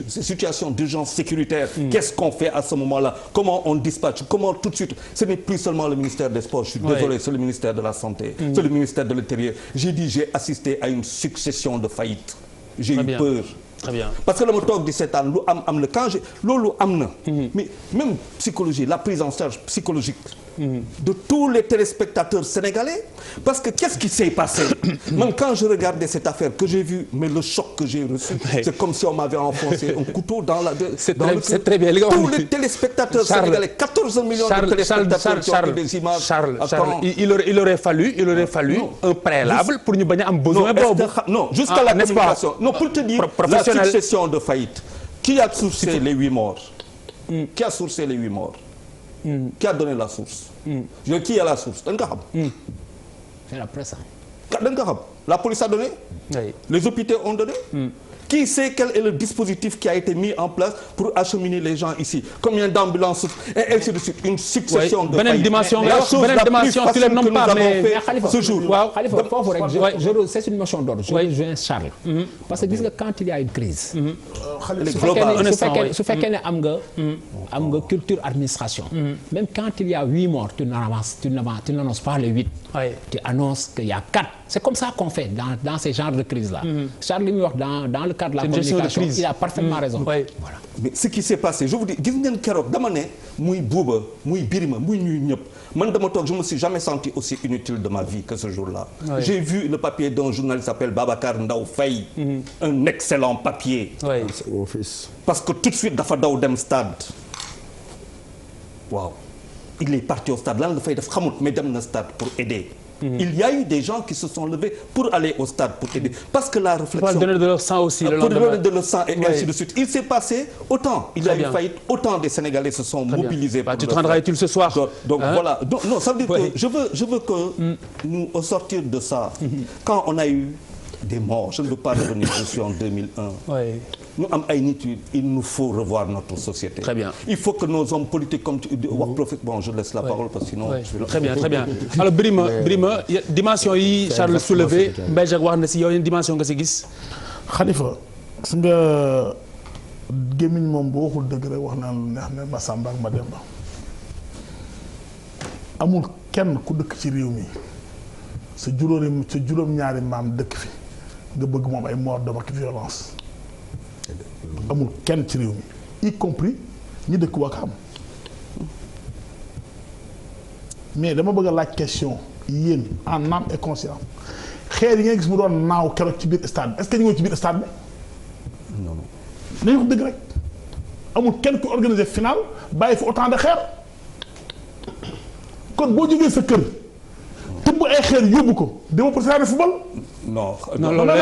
situation d'urgence sécuritaire. Qu'est-ce qu'on fait à ce moment-là? Comment on dispatche? Comment tout de suite? Ce n'est plus seulement le ministère des Sports, je suis désolé, c'est le ministère de la Santé, c'est le ministère de l'Intérieur. J'ai assisté à une succession de faillites. J'ai eu peur.
Très bien.
Parce que la ma toog di seetaan lu am na quand loolu am na. mais même psychologie la prise en charge psychologique. de tous les téléspectateurs sénégalais parce que qu'est-ce qui s'est passé même quand je regardais cette affaire que j'ai vu mais le choc que j'ai reçu c'est comme si on m'avait enfoncé un couteau dans la
c'est très bien
tous les téléspectateurs sénégalais 14 millions de téléspectateurs qui ont vu des images.
Charles il aurait fallu un préalable pour ñu bañ a am besoin boobu
non jusqu'à la communication non pour te dire la succession de faillites qui a sourcé les 8 morts qui a sourcé les 8 morts qui a donné la source. Qui est la source dañ ko xam.
c'est la presse.
dañ ko xam la police a donné.
Oui.
Les hôpitaux ont donné. Qui sait quel est le dispositif qui a été mis en place pour acheminer les gens ici? Combien d'ambulances et ainsi de suite une succession de
beneen dimension
la chose la plus facile que nous avons fait ce jour.
waaw Khalifa foofu rek c'est une notion d'ordre. je rejoins Charles. parce que gis nga quand il y a une crise. su fekkee ne am nga culture administration. même quand il y a 8 morts tu n'annonces pas les 8. tu annonces qu'il y a 4. c'est comme ça qu'on fait dans ces genres de crises là. Charles li muy wax dans le cadre de la communication il a parfaitement raison. Voilà.
Mais ce qui s'est passé je vous dis gis ngeen keroog dama ne muy Bouba muy Birima muy ñuy ñëpp man dama toog je me suis jamais senti aussi inutile de ma vie que ce jour-là. J'ai vu le papier d'un journaliste qui s'appelle Babacar Ndaw Faye. Un excellent papier.
C'est mon fils.
Parce que tout de suite dafa daw dem stade. Waaw il est parti au stade lan la fay def xamut mais dem na stade pour aider. Il y a eu des gens qui se sont levés pour aller au stade pour aider parce que la réflexion
pour donner de leur sang aussi le lendemain.
Pour donner de leur sang et ainsi de suite. Il s'est passé autant il y a eu faillite autant des Sénégalais se sont mobilisés pour
tu te rendras utile ce soir.
Donc voilà non ça veut dire que je veux que nous au sortir de ça quand on a eu des morts je ne veux pas revenir dessus en 2001. Nous am ay nit il nous faut revoir notre société.
Très bien.
Il faut que nos hommes politiques comme wax profite bon je laisse la parole parce que sinon.
Très bien alors Birima dimension yi Charles soulevé Mbaye Jacques wax na si yow dimension nga si gis.
Khalifa gis nga gémmiñ moom boo waxul dëgg rek wax naa lu neex ne Massamba ak Mademba amul kenn ku dëkk ci réew mi sa juróom-ñaari maam dëkk fi nga bëgg moom ay mort d'homme ak violence amul kenn ci réew mi y compris ñi dëkk Wakaam mais dama bëgg a laaj question yéen en âme et conscience xeer yi ngeen gis mu doon naaw keroog ci biir stade bi est-ce que ñu ngi ci biir stade bi.
non non.
nañu wax dëgg rek amul kenn ku organiser final bàyyi fi autant de xeer kon boo jógee sa kër tëbb ay xeer yóbbu ko demoo pour seetaani football.
non
non loolu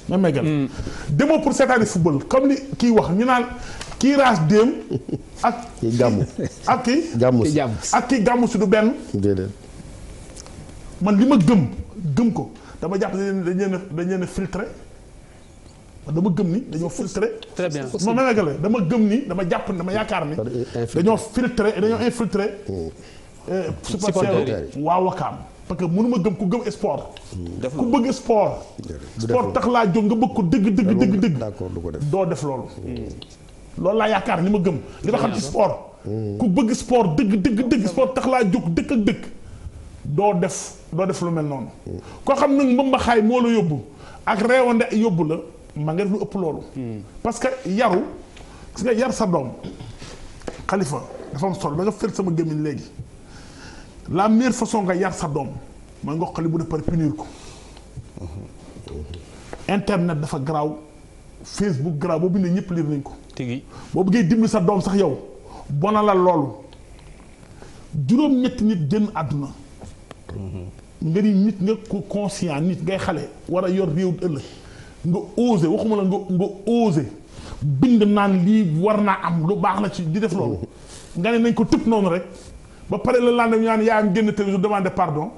même demoo pour seetaani football comme ni kii wax ñu naan kii raas déem ak.
kii gàmmu
ak kii.
gàmmu si
ak kii gàmmu si du benn.
déedéet.
man li ma gëm ko dama jàpp ne dañ leen a filtré dama gëm ni dañoo filtré.
très bien
non ma nekkale dama gëm ni dama jàpp ni dama yaakaar ni. dañoo filtré dañoo infiltré. supporter waa Wakaam parce que mënuma gëm ku gëm sport. ku bëgg sport. sport tax laa jóg nga bëgg ko dëgg.
d'accord du ko def
doo def loolu. loolu laa yaakaar ni ma gëm li ma xam ci sport. ku bëgg sport dëgg sport tax laa jóg dëkk ak dëkk. doo def lu mel noonu. koo xam nag mbambaxaay moo la yóbbu ak reewande yóbbu la ma nga def lu ëpp loolu. parce que yaru gis nga yar sa doom Khalifa dafa am solo da nga fël sama gémmiñ léegi la meilleure façon nga yar sa doom mooy nga xali bu def pare punir ko. internet dafa garaaw Facebook garaaw boo bindee ñëpp lire nañ ko.
tigi
boo bëggee dimbali sa doom sax yow bona la loolu juróom-ñetti nit génn àdduna. nga ni nit nga ko conscient nit ngay xale war a yor réew ëllëg nga osé waxuma la nga osé bind naan lii war naa am lu baax la ci di def loolu nga ne nañ ko tëb noonu rek ba pare la laan ñu naan yaayam génn télévision demandé pardon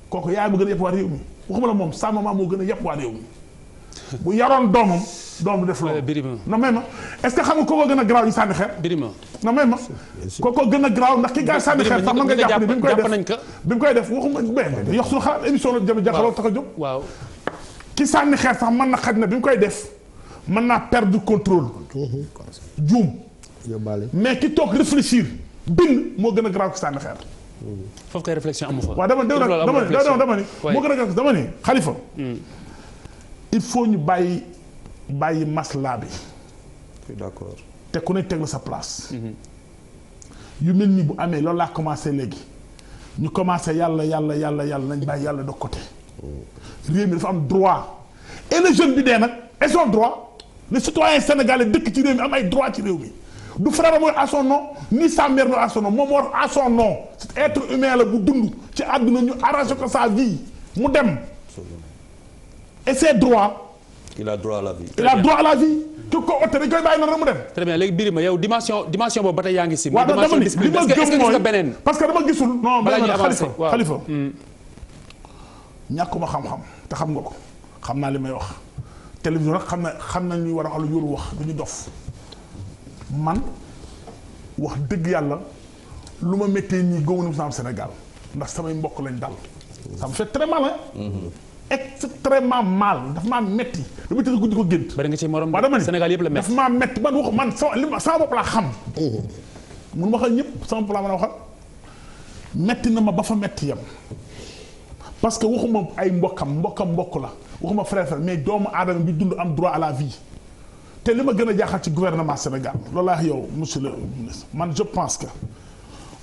kooku yaayam gën a yëpp waa réew mi waxuma la moom sa maman moo gën a yëpp waa réew mi bu yaroon doomam doom du def loolu.
Birima
non may ma est-ce que xam nga kookoo gën a garaaw ñu sànni xeer.
Birima
non may ma kookoo gën a garaaw ndax ki gaa sànni xeer sax mën nga jàpp ni bi mu koy def waxuma benn yox suñu xalaat émission la jëm jaxaloo tax a jóg.
waaw
ki sànni xeer sax mën na xaj na bi mu koy def mën naa perdre contrôle. juum. mais ki toog réfléchir bind moo gën a garaaw ki sànni xeer.
foofu kay réflexion amu fa.
waaw dama ni moo gën a garaaw dama ni Khalifa. il faut ñu bàyyi masla bi.
d'accord.
te ku ne teg la sa place. yu mel nii bu amee loolu laa commencé léegi ñu commencé yàlla nañ bàyyi yàlla de côté. réew mi dafa am droit. et le jeune bi dee nag et son droit le citoyen sénégalais dëkk ci réew mi am ay droit ci réew mi du frère mooy à son nom ni sa mère mooy à son nom moom moo à son nom cet être humain la bu dund ci àdduna ñu arrangé ko sa vie mu dem. et ses droits.
il a droit à la vie.
il a droit à la vie. ki ko ote dañ koy bàyyi noonu rek mu dem.
très bien léegi Birima yow dimension boobu ba tey yaa ngi si.
waaw dama ni li ma gëm mooy
beneen.
parce que dama gisul. non
balaa ñuy avancer waaw
Khalifa ñàkkuma xam-xam te xam nga ko xam naa li may wax télévision rek xam nañ ñu war a wax lu yoru wax duñu dof man wax dëgg yàlla lu ma méttee nii góobu na mu Sénégal ndax samay mbokk lañ dal. ça me fait très mal extrêmement mal dafa maa metti dama tëdd guddi ko gént.
bari nga ci morom
dama
Sénégal yëpp la metti
dafa maa metti man wax man sama bopp laa xam. mun waxal ñëpp sama bopp laa mën a waxal metti na ma ba fa metti yam parce que waxuma ay mbokk la waxuma frère mais doomu aadama bi dund am droit à la vie te li ma gën a jaaxal ci gouvernement Sénégal loolu laa yow monsieur le ministre man je pense que.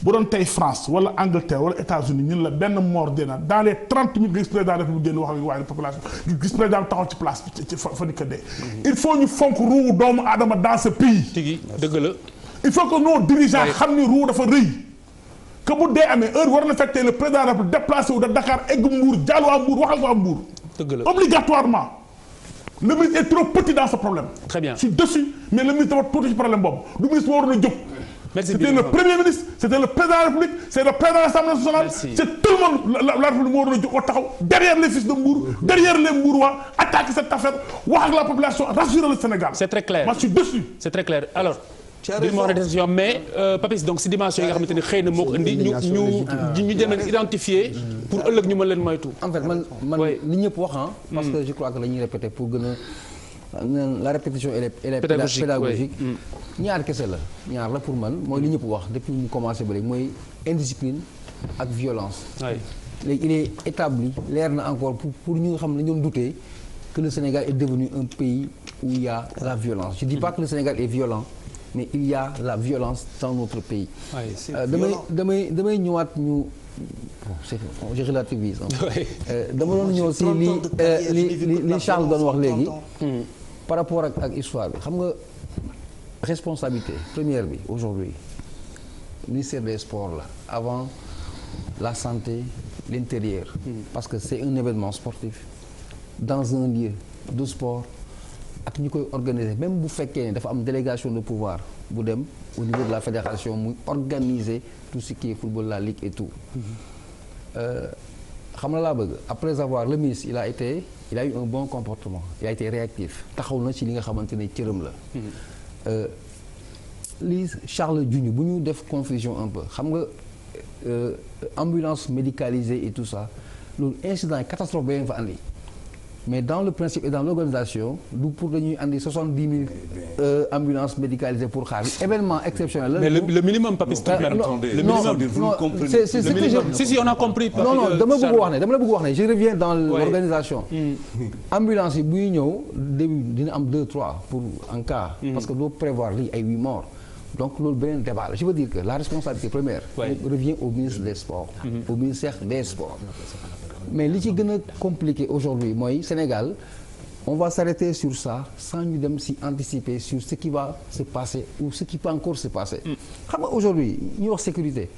bu doon tey France wala Angleterre wala États-Unis ñun la benn mort dina dans les 30 minutes nga gis président de la République génn wax ak waaye population gis président taxaw ci place bi ci fa ni ko dee. il faut ñu fonk ruu doomu aadama dans ce pays.
tigi dëgg la.
il faut que nos dirigeants xam ni ruu dafa rëy. que bu dee amee heure war na fekk le président de la République déplacé wu de Dakar egg Mbour jàll waa Mbour wax ak waa Mbour.
dëgg la
obligatoirement. le ministre est trop petit dans ce problème.
très bien
je suis dessus mais le ministre dafa tuuti ci problème boobu du ministre moo waroon a jóg. C'était le premier ministre, c'était le président de la République, c'est le président de l'Assemblée nationale, c'est tout le monde, la République moo waroon a jóg taxaw derrière les fils de Mbour, derrière les Mbourois, attaquer cette affaire, wax ak la population, rassurer le Sénégal.
C'est très clair.
Moi je suis dessus.
C'est très clair. Alors, bi ma wax décision mais Papis donc si dimension yi nga xamante ni xëy na moo ko indi ñu jëm leen identifier pour ëllëg ñu mën leen moytu.
En fait man li ñëpp wax parce que je crois que la ñuy répéter pour gën a la répétition elle est pédagogique. ñaar kese la pour man mooy li ñëpp wax depuis mu commencé ba léegi mooy indiscipline ak violence. léegi il est établi leer na encore pour ñu nga xam ne dañu doon douter que le Sénégal est devenu un pays où il y a la violence. Je dis pas que le Sénégal est violent mais il y a la violence dans notre pays. damay ñëwaat ñu. Bon, je relativise. dama doon ñëw si li Charles doon wax léegi. par rapport ak histoire bi xam nga responsabilité première bi aujourd'hui ministère des sports la avant la santé l'intérieur. parce que c'est un événement sportif dans un lieu de sport ak ñi koy organiser même bu fekkee ne dafa am délégation de pouvoir bu dem au niveau de la fédération muy organiser tout ce qui est football, la ligue et tout. xam na laa bëgg après avoir le ministre il a eu un bon comportement il a été réactif taxaw na ci li nga xamante ne cëram la. li Charles Diougne bu ñu def confusion un peu xam nga ambulance médicalisée et tout ça loolu incident catastrophe ba ngeen fa andi. mais dans le principe et dans l'organisation du pour dañuy andi 70 000 ambulances médicalisées pour xaar événement exceptionnel.
mais le minimum Papis tout de même.
le minimum c'est ce que je.
si on a compris.
non dama la bëgg wax ne je reviens dans l'organisation. ambulance yi buy ñëw début dina am 2-3 pour en cas. parce que doo prévoir lii ay 8 morts. donc loolu beneen débat la je veux dire que la responsabilité première. revient au ministre des sports. au ministère des sports. mais li ci gën a compliqué aujourd'hui mooy Sénégal on va s'arrêter sur ça sans ñu dem si anticiper sur ce qui va se passer ou ce qui peut encore se passer. xam nga aujourd'hui ñu wax sécurité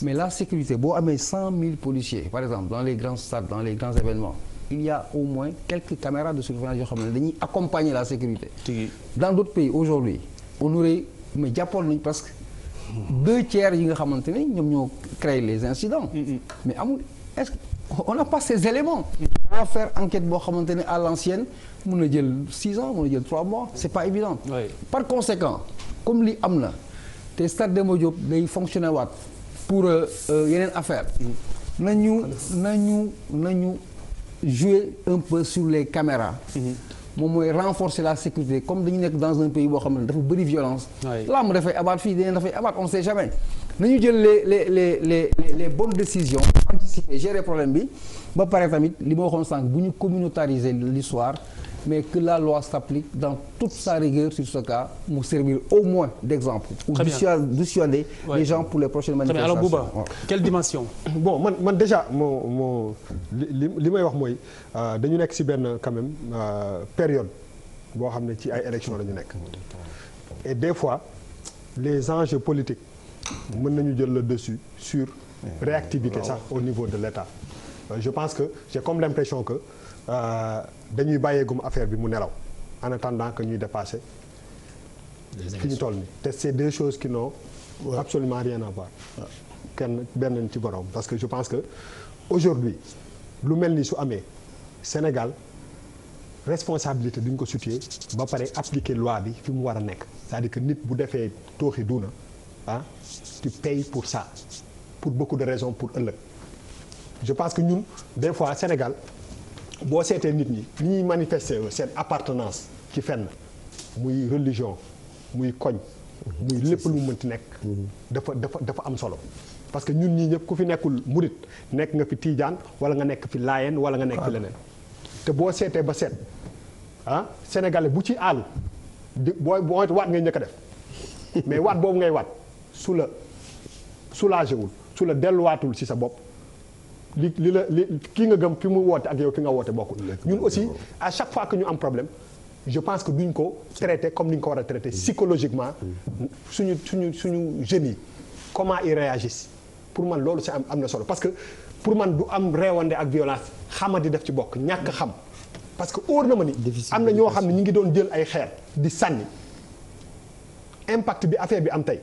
mais la sécurité boo amee 100 000 policiers par exemple dans les grands stades dans les grands événements il y a au moins quelques caméras de surveillance yoo xam ne dañuy accompagner la sécurité. dans d'autres pays aujourd'hui on aurait mais jàppoon nañ presque 2/3 yi nga xamante ne ñoom ñoo créer les incidents. mais amul est-ce que on n'a pas ces éléments. on va faire enquête boo xamante ne à l'ancienne mun na jël 6 ans mun na jël 3 mois c'est pas évident. par conséquent comme li am na te Stade Demba Diop day fonctionner waat pour yeneen affaire nañu jouer un peu sur les caméras. moom mooy renforcer la sécurité comme dañu nekk dans un pays boo xam ne dafa bëri violence. là mu dafay abaat fii dañu dafay abaat on sait jamais. nañu jël les bonnes décisions anticiper gérer problème bi ba pare tamit li ma waxoon sànq bu ñu communautariser l'histoire mais que la loi s'applique dans toute sa rigueur sur ce cas mu servir au moins d'exemple pour dissuader les gens pour les prochaines manifestations.
Alors Bouba, quelle dimension?
bon man déjà li may wax mooy dañu nekk ci benn quand même période boo xam ne ci ay élections la ñu nekk et des fois les enjeux politiques mën nañu jël le dessus sur réactivité sax au niveau de l'État. Je pense que j'ai comme l'impression que dañuy bàyyeegum affaire bi mu nelaw en attendant que ñuy dépasser fi ñu toll nii te c'est deux choses qui n'ont absolument rien à voir kenn benn ci borom parce que je pense que aujourd'hui lu mel ni su amee Sénégal responsabilité duñ ko situer ba pare appliquer loi bi fi mu war a nekk c'est-à-dire que nit bu defee tooxi duuna tu payes pour ça pour beaucoup de raisons pour ëllëg je pense que ñun des fois Sénégal boo seetee nit ñi li ñuy manifester seen appartenance ci fenn muy religion muy koñ muy lépp lu mu mënti nekk dafa am solo parce que ñun ñii ñëpp ku fi nekkul murit nekk nga fi tiijaan wala nga nekk fi laayeen wala nga nekk fi leneen te boo seetee ba seet sénégalais bu ci àll booy waat ngay njëkk a def mais waat boobu ngay waat su la soulagé wul su la delluwaatul ci sa bopp li kii nga gëm fi mu woote ak yow fi nga woote bokkul. ñun aussi à chaque fois que ñu am problème je pense que duñ ko traiter comme ni ñu ko war a traiter psychologiquement suñu jeunes yi comment ils réagissent pour man loolu c'est am na solo parce que pour man du am réewande ak violence xamadi def ci bokk ñàkk xam parce que óor na ma ni am na ñoo xam ne ñu ngi doon jël ay xeer di sànni impact bi affaire bi am tey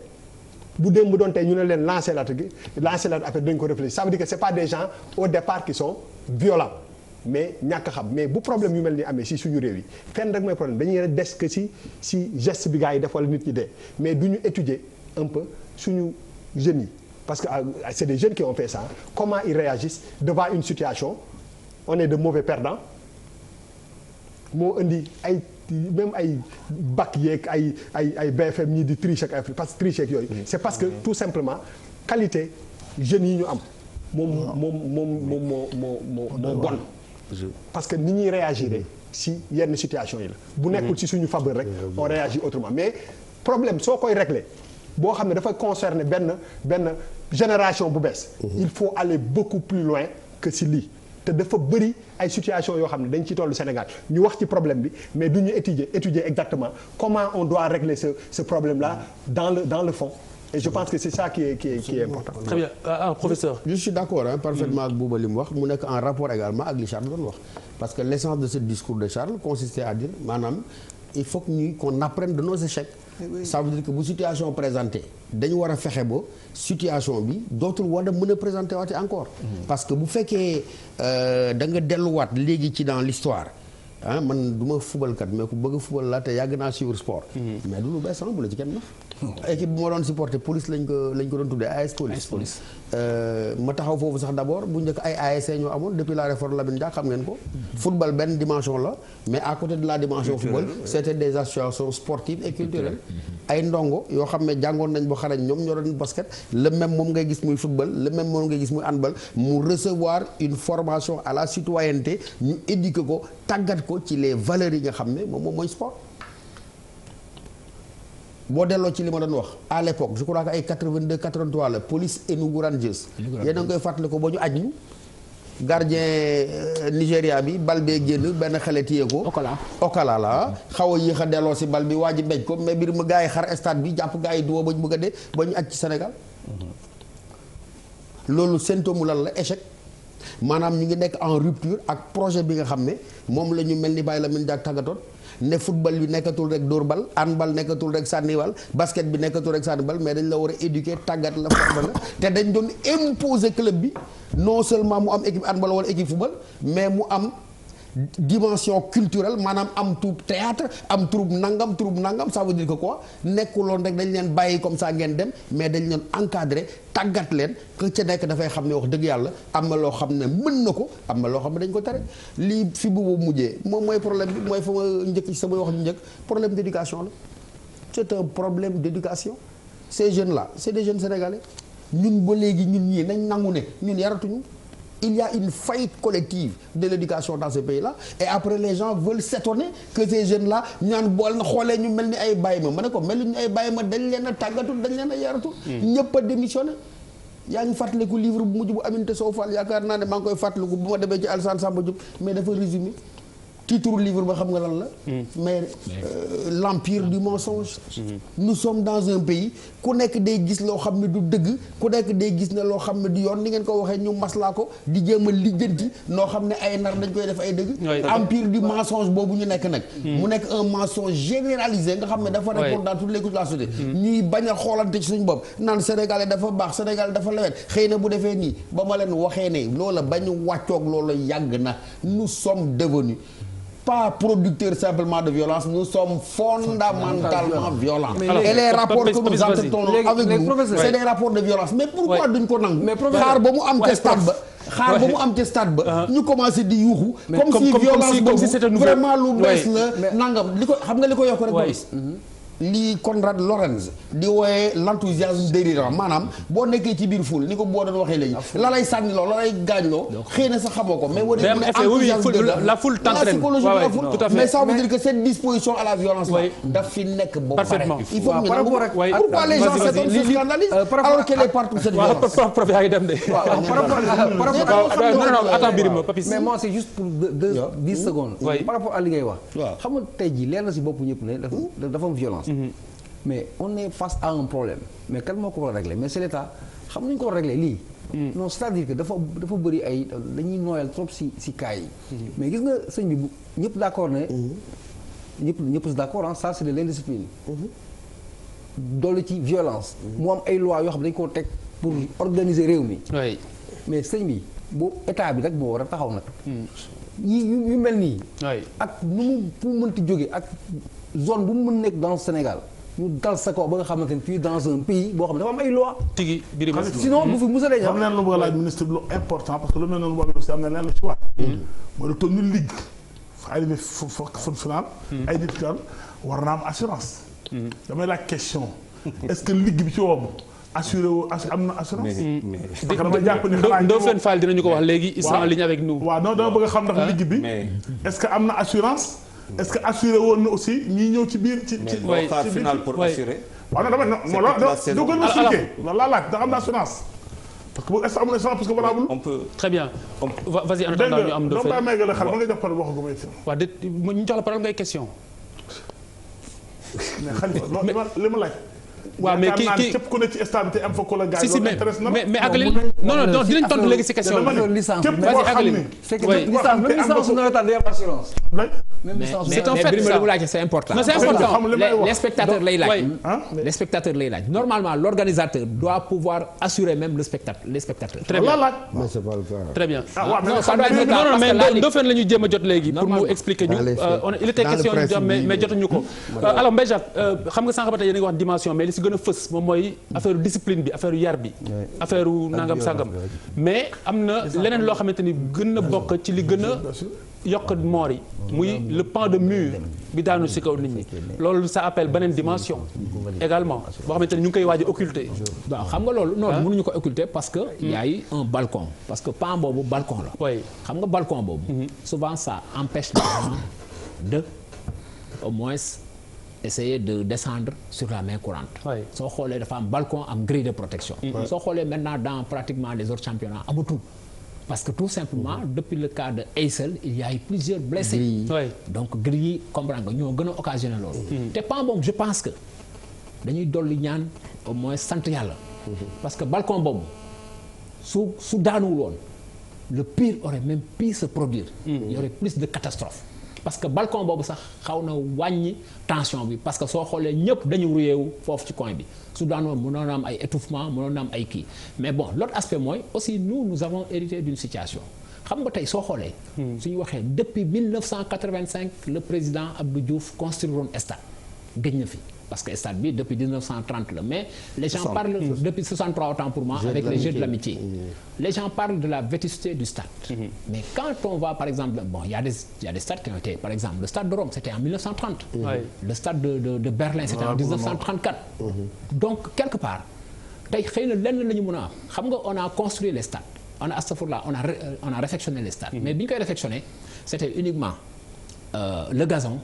bu démb doon tey ñu ne leen lancer la affaire dañ ko réfléchir ça veut dire que c'est pas des gens au départ qui sont violents mais ñàkk xam mais bu problème yu mel ni amee si suñu réew yi fenn rek mooy problème dañuy des que si geste bi gars yi def wala nit ñi dee mais du ñu étudier un peu suñu jeunes yi parce que c'est des jeunes qui ont fait ça comment ils réagissent devant une situation on est de mauvais perdants moo indi même ay bac yeeg ay BFM ñii di tricher ak ay parce que tricher ak yooyu c'est parce que tout simplement qualité jeunes yi ñu am moo bon parce que ni ñuy réagir si yenn situation yi la bu nekkul si suñu faveur rek on réagit autrement mais problème soo koy régler boo xam ne dafay concerner benn génération bu bees. il faut aller beaucoup plus loin que si lii. te dafa bëri ay situation yoo xam ne dañ ci tollu Sénégal ñu wax ci problème bi mais du ñu étudier exactement comment on doit régler ce problème là dans le fond. Et je pense que c'est ça qui est important.
Très bien. Professeur.
Je suis d'accord parfaitement ak Bouba li mu wax mu nekk en rapport également ak li Charles doon wax parce que l'essence de ce discours de Charles consistait à dire maanaam il faut que qu'on apprenne de nos échecs. Oui. Ça veut dire que bu situation présentée dañu war a fexe ba situation bi dootul war a mën a présenter waate encore. Parce que bu fekkee da nga delluwaat léegi ci dans l'histoire man du ma fubalkat mais ku bëgg a fubal la te yàgg naa suivre sport. mais du lu bees bu la ci kenn nax. équipe bu ma doon supporter police lañ ko doon tuddee AS Police. ma taxaw foofu sax d'abord bu njëkk ay ASC ñoo amoon depuis la réforme Lamine Dia xam ngeen ko. football benn dimension la mais à côté de la dimension football c'était des associations sportives et culturelles. ay ndongo yoo xam ne jàngoon nañ ba xarañ ñoom ñoo doon basket le même moom ngay gis muy football le même moom ngay gis muy handball mu recevoir une formation à la citoyenneté ñu éduquer ko tàggat ko ci les valeurs yi nga xam ne moom mooy sport. boo delloo ci li ma doon wax à l'époque je crois que ay 82 83 la police Enugu Rangers yéen a ngi koy fàttali ko ba ñu aj ñu gardien Nigéria bi bal bee génn benn xale téye ko Okala la xaw a yéex a delloo si bal bi waa ji mbéj ko mais biir ma gars yi xar stade bi jàpp gars yi duwa ba ñu bëgg a dee ba ñu aj ci Sénégal loolu symptôme lan la échec maanaam ñu ngi nekk en rupture ak projet bi nga xam ne moom la ñu mel ni bàyyi la min jaag tàggatoon ne football bi nekkatul rek dóor bal handball nekkatul rek sànni bal basket bi nekkatul rek sànni bal mais dañ la war a éduquer tàggat la former la te dañ doon imposer club bi non seulement mu am équipe handball wala équipe football mais mu am dimension culturelle maanaam am troupe théâtre am troupe nangam ça veut dire que quoi nekkuloon rek dañ leen bàyyi comme ça ngeen dem mais dañ leen encadrer tàggat leen que ca nekk dafay xam ne wax dëgg yàlla am na loo xam ne mën na ko am na loo xam ne dañ ko tere lii fi bu mujjee moom mooy problème bi mooy fa ma njëkk ci sama wax njëkk problème d'éducation la c'est un problème d'éducation ces jeunes là c'est des jeunes sénégalais ñun ba léegi ñun ñii nañ nangu ne ñun yaratuñu. Il y a une faillite collective de l'éducation dans ce pays-là et après les gens veulent s'étonner que ces jeunes-là ñaan bool na xoolee ñu mel ni ay bàyyi ma ne ko mel ni ay bàyyi ma dañ leen a tàggatul dañ leen a yaratul ñëpp a démissionné yaa ngi fàttaliku livre bu mujj bu Aminata Sow Fall yaakaar naa ne maa ngi koy fàttaliku bu ma demee ci Alassane Samba Diop mais dafa résumé titre livre ba xam nga lan la mais l'empire du mensonge nous sommes dans un pays ku nekk day gis loo xam ne du dëgg ku nekk day gis ne loo xam ne du yoon ni ngeen ko waxee ñu maslaa ko di jéem a lijjanti noo xam ne ay nar dañ koy def ay dëgg empire du mensonge boobu ñu nekk nag mu nekk un mensonge généralisé nga xam ne dafa répondre dans toutes les couches de la société ñuy bañ a xoolante ci suñu bopp naan Sénégalais dafa baax Sénégal dafa lewet xëy na bu defee nii ba ma leen waxee ne loola bañu wàccoog loola yàgg na nous sommes devenus pas producteurs simplement de violence, nous sommes fondamentalement violents. Et les rapports que nous entretenons avec nous, c'est des rapports de violence. Mais pourquoi duñ ko nangu? Xaar ba mu am ca stade ba. ñu commencé di yuuxu. comme si violence boobu vraiment lu bees la nangam li ko xam nga li ko yokk rek lii Konrad Lorenz di wooyee l'enthousiasme délirant maanaam boo nekkee ci biir foule ni ko boo doon waxee léegi la lay sànni loo la lay gaañ loo xëy na sax xamoo ko mais wala la foule t'entraîne psychologie de la foule mais ça veut dire que cette disposition à la violence là daf fi nekk ba pare il faut que ñu pourquoi les gens se scandalisent alors qu'elle est partout cette violence
prof yaa ngi dem de attends Birima Papis
mais moi c'est juste pour 10 secondes par rapport à li ngay wax xam nga tey jii leer na si bopp ñëpp ne dafa am violence mais on est face à un problème mais kan moo ko war a régler mais c'est l'État xam nañu ko war a régler lii non c'est-à-dire que dafa bëri ay dañuy nooyal trop si cas yi mais gis nga sëñ bi ñëpp d'accord ne ñëpp si d'accord ça c'est de l'indiscipline doolu ci violence mu am ay lois yoo xam ne dañu koo teg pour organiser réew mi mais sëñ bi bu état bi rek moo war a taxaw nag yu mel nii ak nu mu mënti jóge ak zone bu mu mën nekk dans le Sénégal ñu dal sa kaw ba nga xamante ni fii dans un pays boo xam ne dafa am ay loi
tigi Birima
sinon bu fi musa dañ
xam leen lu bëgg a laaj ministre bi lu important parce que lu mel noonu boo aussi am na leen la ci waat mooy lu toll ni ligue fa arrivé fun final ay nit kan war na am assurance damay laaj question est-ce que ligue bi ci woowu assuré wu am na assurance. parce que dama jàpp ni xanaa
Ndofène Fall dinañu ko wax léegi. ils sont en ligne avec nous.
waaw non dama bëgg a xam ndax ligue bi. est-ce que am na assurance. est-ce que assuré woon na aussi ñi ñëw ci biir. ci
mais doo xaar final pour assurer.
waaw non dama ne doo ko ma expliqué loolu laa laaj da am na assurance. parce que bu est-ce que amul assurance parce que valable.
on peut
très bien. vas-y en attendant ñu am.
dégg nga doo bàyyi nga xar ba nga jox parole waxu ko may.
waaw ñu jox la parole ngay question.
mais Khalifa li ma laaj.
waaw mais kii
képp ku ne ci stade bi te am fa ko la gars
si mais àggali non dinañ tontu léegi si question bi.
licence
képp koo xam ne
c'est que licence nawetaan day am assurance.
c'est un fait ça mais c'est important.
non c'est important
les spectateurs lay laaj. les spectateurs lay laaj normalement l'organisateur doit pouvoir assurer même les spectateurs.
très bien
mais c'est pas le cas.
très bien.
non ça doit être le cas parce que
mais Ndofène la ñu jéem a jot léegi pour mu expliquer ñu. il était question mais jotuñu ko. alors Mbaye Jacques xam nga sànq ba tey yéen a ngi wax dimension mais li si gën a fës moom mooy affaire discipline bi affaire yar bi. affaire nangam sangam. mais am na leneen loo xamante ni gën na bokk ci li gën a yokk moor yi muy le pan de mur bi daanu si kaw nit ñi loolu ça appelle beneen dimension également boo xamante ni ñu ngi koy waaj a occulter.
waaw xam nga loolu non mënuñu ko occulter parce que y a eu un balcon parce que pan boobu balcon la.
oui
xam nga balcon boobu. souvent ça empêche les gens de au moins essayer de descendre sur la main courante. soo xoolee dafa am balcon am grille de protection. soo xoolee maintenant dans pratiquement les autres championnats amatul. parce que tout simplement depuis le cas de Eysel il y a eu plusieurs blessés. donc grille yi comprendre nga ñoo gën a occasionné loolu. te pan boobu je pense que dañuy dolli ñaan au moins sant yàlla. parce que balcon boobu su daanuwul woon le pire aurait même pu se produire. il y aurait plus de catastrophes. parce que balcon boobu sax xaw na wàññi tension bi parce que soo xoolee ñëpp dañu ruyeewu foofu ci coin bi su daanoon mënoon na am ay étouffement mënoon na am ay kii mais bon l'autre aspect mooy aussi nous avons hérité d'une situation xam nga tey soo xoolee suñu waxee depuis 1985 le président Abdou Diouf construiroon stade gëj na fi parce que stade bi depuis 1930 la mais les gens parlent depuis 63 autant pour moi avec les Jeux de l'amitié les gens parlent de la vétusté du stade mais quand on va par exemple bon il y a des stades qui ont été par exemple le stade de Rome c'était en 1930 le stade de Berlin c'était en 1934 donc quelque part tey xëy na lenn la ñu mën a am xam nga on a construit les stades on a réfectionné les stades mais bi ñu koy réfectionné c'était uniquement le gazon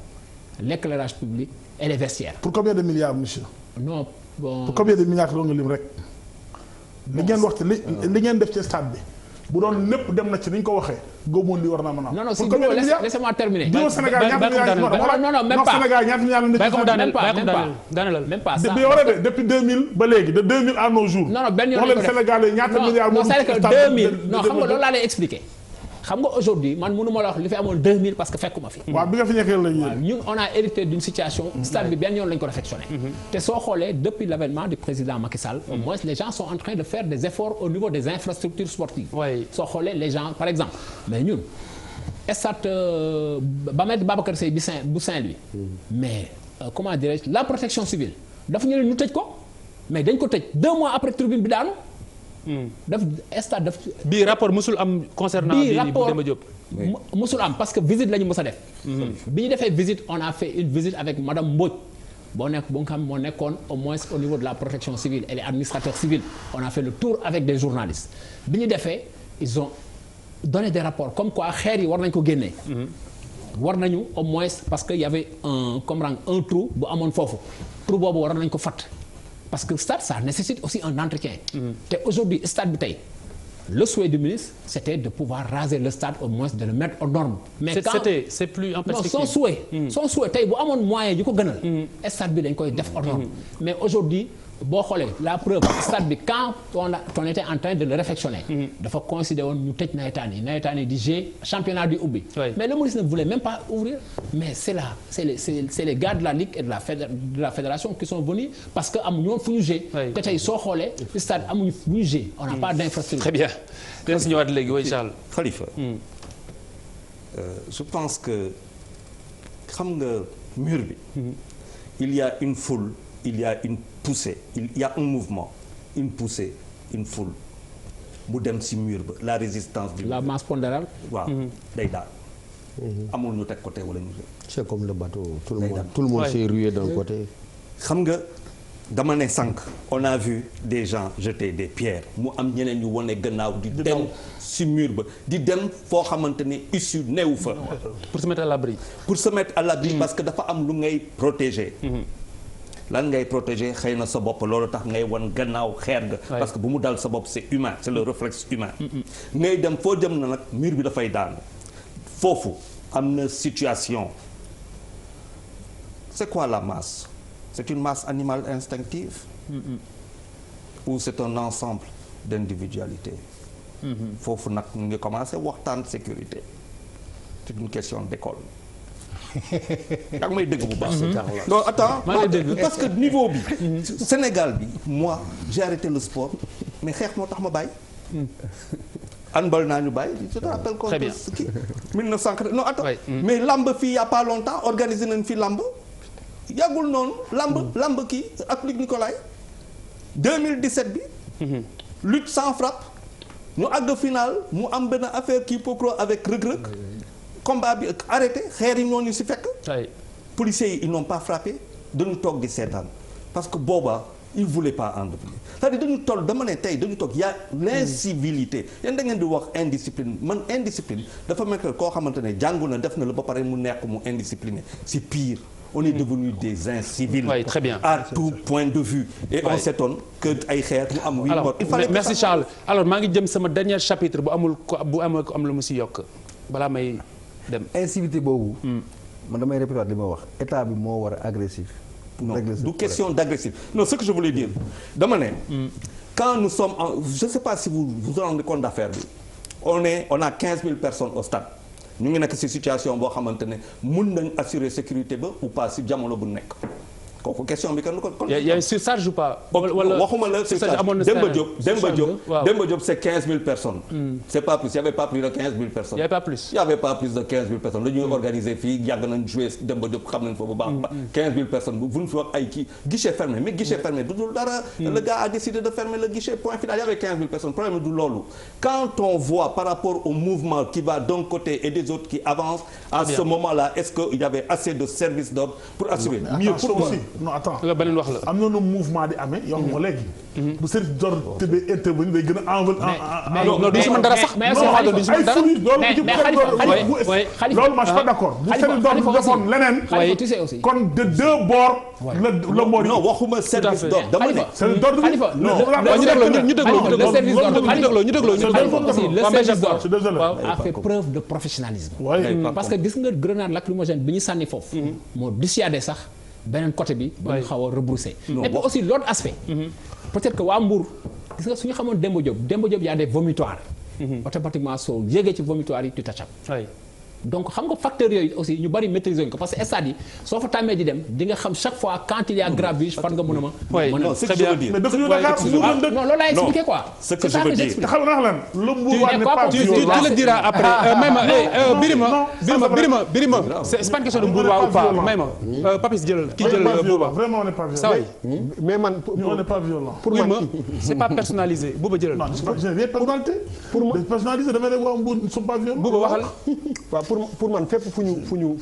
l'éclairage public et les vestiaires.
pour combien de milliards monsieur.
non bon
pour combien de milliards doon nga lim rek. li ngeen wax ci li ngeen def ci stade bi bu doon lépp dem na ci ni ñu ko waxee góoboon li war naa mën a am.
non si laissez-moi terminer.
non Sénégal ñaata milliards
non même pas
Sénégal ñaata milliards
même pas ça.
depuis 2000 ba léegi de 2000 à nos jours.
non benn yoon lañ ko def
Sénégal ñaata milliards.
non c'est que 2000 non xam nga loolu laa lay expliquer. xam nga aujourd'hui man mënu ma la wax li fi amoon 2000 parce que fekkuma fi.
waaw bi nga fi nekkee la
waaw ñun on a hérité d'une situation. stade bi benn yoon lañ ko réfectionné. te soo xoolee depuis l'avènement du président Macky Sall. au moins les gens sont en train de faire des efforts au niveau des infrastructures sportives. soo xoolee les gens par exemple mais ñun stade Babacar Seye bu Saint-Louis. mais comment dirais-je la protection civile dafa ñu ne ñu tëj ko mais dañ ko tëj 2 mois après tribune bi daanu.
bii rapport musul am concernant
bii rapport musul am parce que visite la ñu mës a def. bi ñu defee visite on a fait une visite avec madame Mbodj boo nga xam moo nekkoon au moins au niveau de la protection civile et les administrateurs civils on a fait le tour avec des journalistes bi ñu defee ils ont donné des rapports comme quoi xeer yi war nañ ko génnee. war nañu au moins parce que y avait un trou bu amoon foofu trou boobu war nañ ko fatt. parce que stade ça nécessite aussi un entretien. te aujourd'hui stade bi tey le souhait du ministre c'était de pouvoir raser le stade au moins de le mettre aux normes. mais
c'est plus en perspective.
non son souhait tey bu amoon moyen yu ko gënal. stade bi dañ koy def aux normes. mais aujourd'hui boo xoolee la preuve stade bi quand on était en train de le réfectionner. dafa considéré woon ñu tëj nawetaan yi di jouer championnat du ubbi. mais le ministre ne voulait même pas ouvrir. mais c'est les gars de la ligue et de la fédération qui sont venus parce que amuñu woon fu ñu jouer. te tey soo xoolee stade amuñu fu ñu jouer. on n'a pas d'infrastructure.
très bien dinañ si ñëwaat léegi oui Charles.
Khalifa. je pense que xam nga mur bi. il y a une foule. il y a une poussée il y a un mouvement une poussée une foule bu dem ci mur ba la résistance du
la masse pondérale
waaw day daal amul ñu teg côté wala ñu
c'est comme le bateau tout le monde s'est rué d'un côté
xam nga dama ne sànq on a vu des gens jeter des pierres mu am ñeneen ñu wane gannaaw di dem si mur ba di dem foo xamante ne issue neewu fa.
pour se mettre à l'abri.
pour se mettre à l'abri parce que dafa am lu ngay protéger. lan ngay protéger xëy na sa bopp loolu tax ngay wan gannaaw xeer ga. parce que bu mu dal sa bopp c'est humain c'est le réflexe humain. ngay dem foo jëm na nag mur bi dafay daanu foofu am na situation. C'est quoi la masse? C'est une masse animale instinctive ou c'est un ensemble d'individualités? Foofu nag ñu ngi commencé waxtaan sécurité. C'est une question d'école. yaa ngi may dégg bu baax. non attends parce que niveau bi. Sénégal bi moi j'ai arrêté le sport mais xeex moo tax ma bàyyi. handball naa ñu bàyyi. je te rappelle contre kii 1980 non attends mais lamb fii y a pas longtemps organisé nañ fi lamb. yàggul noonu lamb kii ak Luc Nicolaï 2017 bi. lutte sans frappe. ñu àgg final mu am benn affaire kii pokro avec Reug-Reug. combat bi arrêté xeer yi ñooñu si fekk. policiers yi ils n'ont pas frappé dañu toog di seetaan parce que booba ils voulaient pas entreprendre c'est-à-dire dañu toll dama ne tey dañu toog y a l'incivilité yéen da ngeen di wax indiscipline man indiscipline dafa mel koo xamante ne jàngu na def na la ba pare mu nekk mu indiscipliné c'est pire. On est devenu des incivils.
Oui, très bien.
À tout point de vue. Et on s'étonne que ay xeer mu am.
alors merci Charles alors maa ngi jëm sama dernier chapitre bu amul ko am lu mu si yokk balaa may dem.
incivilité boobu. man damay répéter li ma wax état bi moo war a agressif.
non du question d'agressif non ce que je voulais dire dama ne. quand nous sommes en je sais pas si vous vous rendez compte d'affaire bi on a 15 000 personnes au stade. ñu ngi nekk ci situation boo xamante ne mën nañ assurer sécurité ba ou pas ci jamono bu nekk kooku question bi kan ko.
y a une surcharge ou pas.
wala waxuma la surcharge Demba Diop c'est 15 000 personnes. c'est pas plus il y avait pas plus de 15 000 personnes.
il y avait pas plus.
il y avait pas plus de 15 000 personnes dañuy organiser fii yàgg nañ jouer Demba Diop xam nañ fa bu baax. 15 000 personnes bu ñu fi wax ay kii guichet fermé mais guichet fermé du dul dara. le gars a décidé de fermer le guichet point final il y avait 15 000 personnes problème du loolu. quand on voit par rapport au mouvement qui va d'un côté et des autres qui avancent. à ce moment-là est-ce que il y avait assez de services d'ordre pour assurer. mieux pour moi.
non attends
beneen wax la
am na nu mouvement di amee yow nga léegi. bu service d'ordre tëddee intervenir day gën a envol.
non du si mën dara sax. mais
loolu moi je suis pas d'accord. bu service d'ordre defoon leneen.
tu sais aussi.
kon de deux bords. la mboor yi
non waxuma service d'ordre dama ne.
service d'ordre bi
non ñu dégloo le service d'ordre
a fait preuve de professionnalisme. parce que gis nga grenade lacrymogène bi ñu sànni foofu. moo dissuadé sax. beneen côté bi ba ñu xaw a rebrousser. et puis aussi l'autre aspect. peut-être que waa Mbour gis nga su ñu xamoon Demba Diop y a des vomitoires. automatiquement soo yéegee ci vomitoires yi tu t'échappes. donc xam nga facteurs yooyu aussi ñu bari maîtriser ko parce que stade yi soo fa tàmmee di dem di nga xam chaque fois quand il y a grabuge fan nga mën a ma.
non c'est ce que je veux dire.
mais dëkk ñu Dakar
non loolu laay expliqué quoi.
ce que je veux dire
te xam nga lan le Mbour n'est pas
tu le diras après Birima c'est pas une question de Mbour waa ou pas may ma Papis jël ki jël Bouba
vraiment on n'est pas violent.
ça
mais man
on n'est pas violent.
pour man c'est pas personnalisé Bouba jëlal.
non je n'ai pas personnalité. pour moi personnalisé damay ne waa Mbour ne sont pas violents.
Bouba waxal.
pour man fépp fu ñu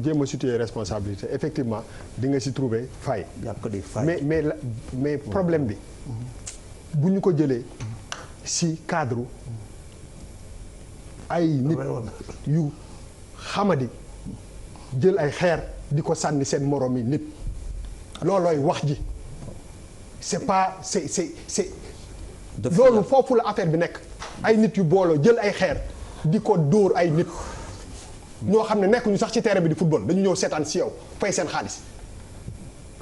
jéem a situer responsabilité effectivement di nga si trouver faille. mais problème bi bu ñu ko jëlee si cadre ay nit yu xamadi jël ay xeer di ko sànni seen moroom yi nit loolooy wax ji c'est pas c'est loolu foofu la affaire bi nekk ay nit yu booloo jël ay xeer di ko dóor ay nit ñoo xam ne nekkuñu sax ci terrain bi di football dañu ñëw seetaan si yow fay seen xaalis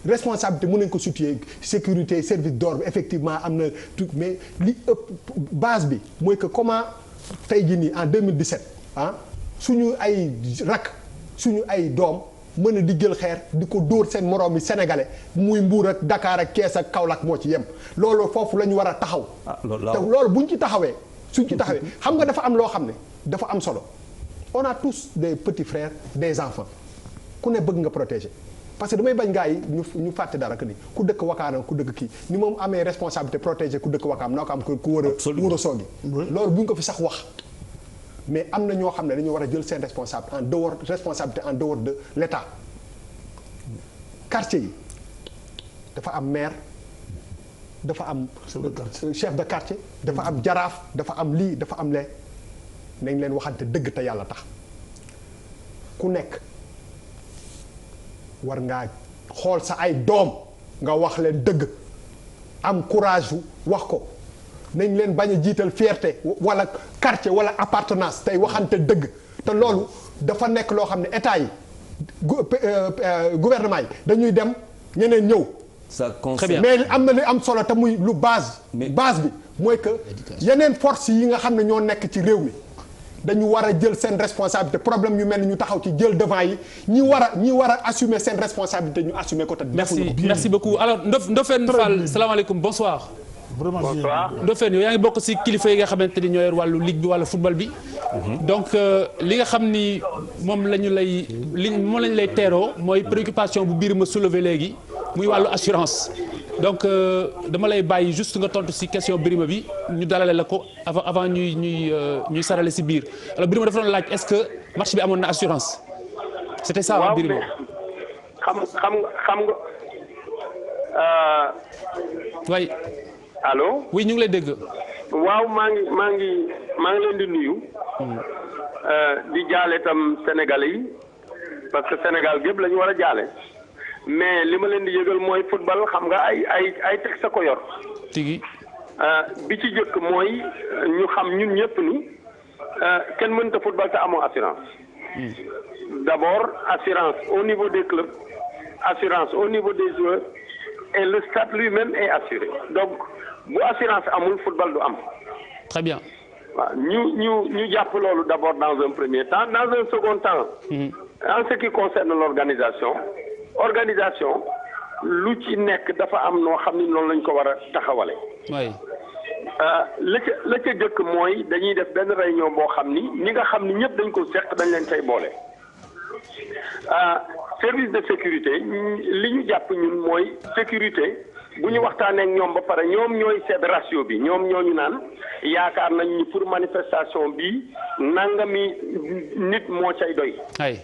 responsabilité mën nañ ko situer sécurité service d'ordre effectivement am na tout mais li ëpp base bi mooy que comment tey jii nii en 2017 suñu ay rak suñu ay doom mën a di jël xeer di ko dóor seen moroom yi sénégalais muy Mbour ak Dakar ak Kees ak Kaolack moo ci yem loolu foofu la ñu war a taxaw. te loolu buñ ci taxawee suñ ci taxawee xam nga dafa am loo xam ne dafa am solo. on a tous des petits frères des enfants ku ne bëgg nga protéger parce que damay bañ gars yi ñu fàtte dara que ni ku dëkk Wakaam ku dëkk kii ni moom amee responsabilité protéger ku dëkk Wakaam noo ko am ku war a soogi loolu bu ñu ko fi sax wax mais am na ñoo xam ne dañu war a jël seen responsabilité en dehors de l'État quartier yi dafa am maire dafa am chef de quartier dafa am jaraaf dafa am lii dafa am lee nañ leen waxante dëgg te yàlla tax ku nekk war ngaa xool sa ay doom nga wax leen dëgg am courage wax ko nañ leen bañ a jiital fierté wala quartier wala appartenance tey waxante dëgg te loolu dafa nekk loo xam ne état yi gouvernement yi dañuy dem ñeneen ñëw.
ça concerne
mais am na li am solo te muy lu base bi mooy que yeneen force yi nga xam ne ñoo nekk ci réew mi dañu war a jël seen responsabilité problème yu mel ni ñu taxaw ci jël devant yi ñi war a assumer seen responsabilité ñu assumer ko te
merci beaucoup alors Ndofène Fall salaamaaleykum bonsoir.
bonsoir
Ndofène yow yaa ngi bokk ci kilifa yi nga xamante ni ñoo yor wàllu ligue bi wàllu football bi. donc li nga xam ni moom lañu lay teeroo mooy préoccupation bu biir ma soulever léegi muy wàllu assurance. donc dama lay bàyyi juste nga tontu ci question Birima bi ñu dalale la ko avant ñuy sarale ci biir alors Birima dafa doon laaj est-ce que match bi amoon na assurance. c'était ça waaw Birima.
xam nga.
oui.
allo.
oui ñu ngi lay dégg.
waaw maa ngi leen di nuyu. di jaale itam Sénégalais yi parce que Sénégal gépp la ñu war a jaale. mais li ma leen di yëgal mooy football xam nga ay texte ko yor.
tigi.
bi ci jëkk mooy ñu xam ñun ñëpp ni kenn mënta football te amoo assurance. d'abord assurance au niveau des clubs assurance au niveau des joueurs et le stade lui-même est assuré donc bu assurance amul football du am.
très bien.
waaw ñu jàpp loolu d'abord dans un premier temps dans un second temps. en ce qui concerne l'organisation lu ci nekk dafa am noo xam ni noonu lañ ko war a taxawale.
oui.
la ca jëkk mooy dañuy def benn réunion boo xam ni ñi nga xam ni ñëpp dañ ko seq dañ leen tey boole. service de sécurité li ñu jàpp ñun mooy sécurité bu ñu waxtaanee ak ñoom ba pare ñoom ñooy seet ratio bi ñoom ñooñu naan yaakaar nañ ni pour manifestation bi nangami nit moo cay doy.
ay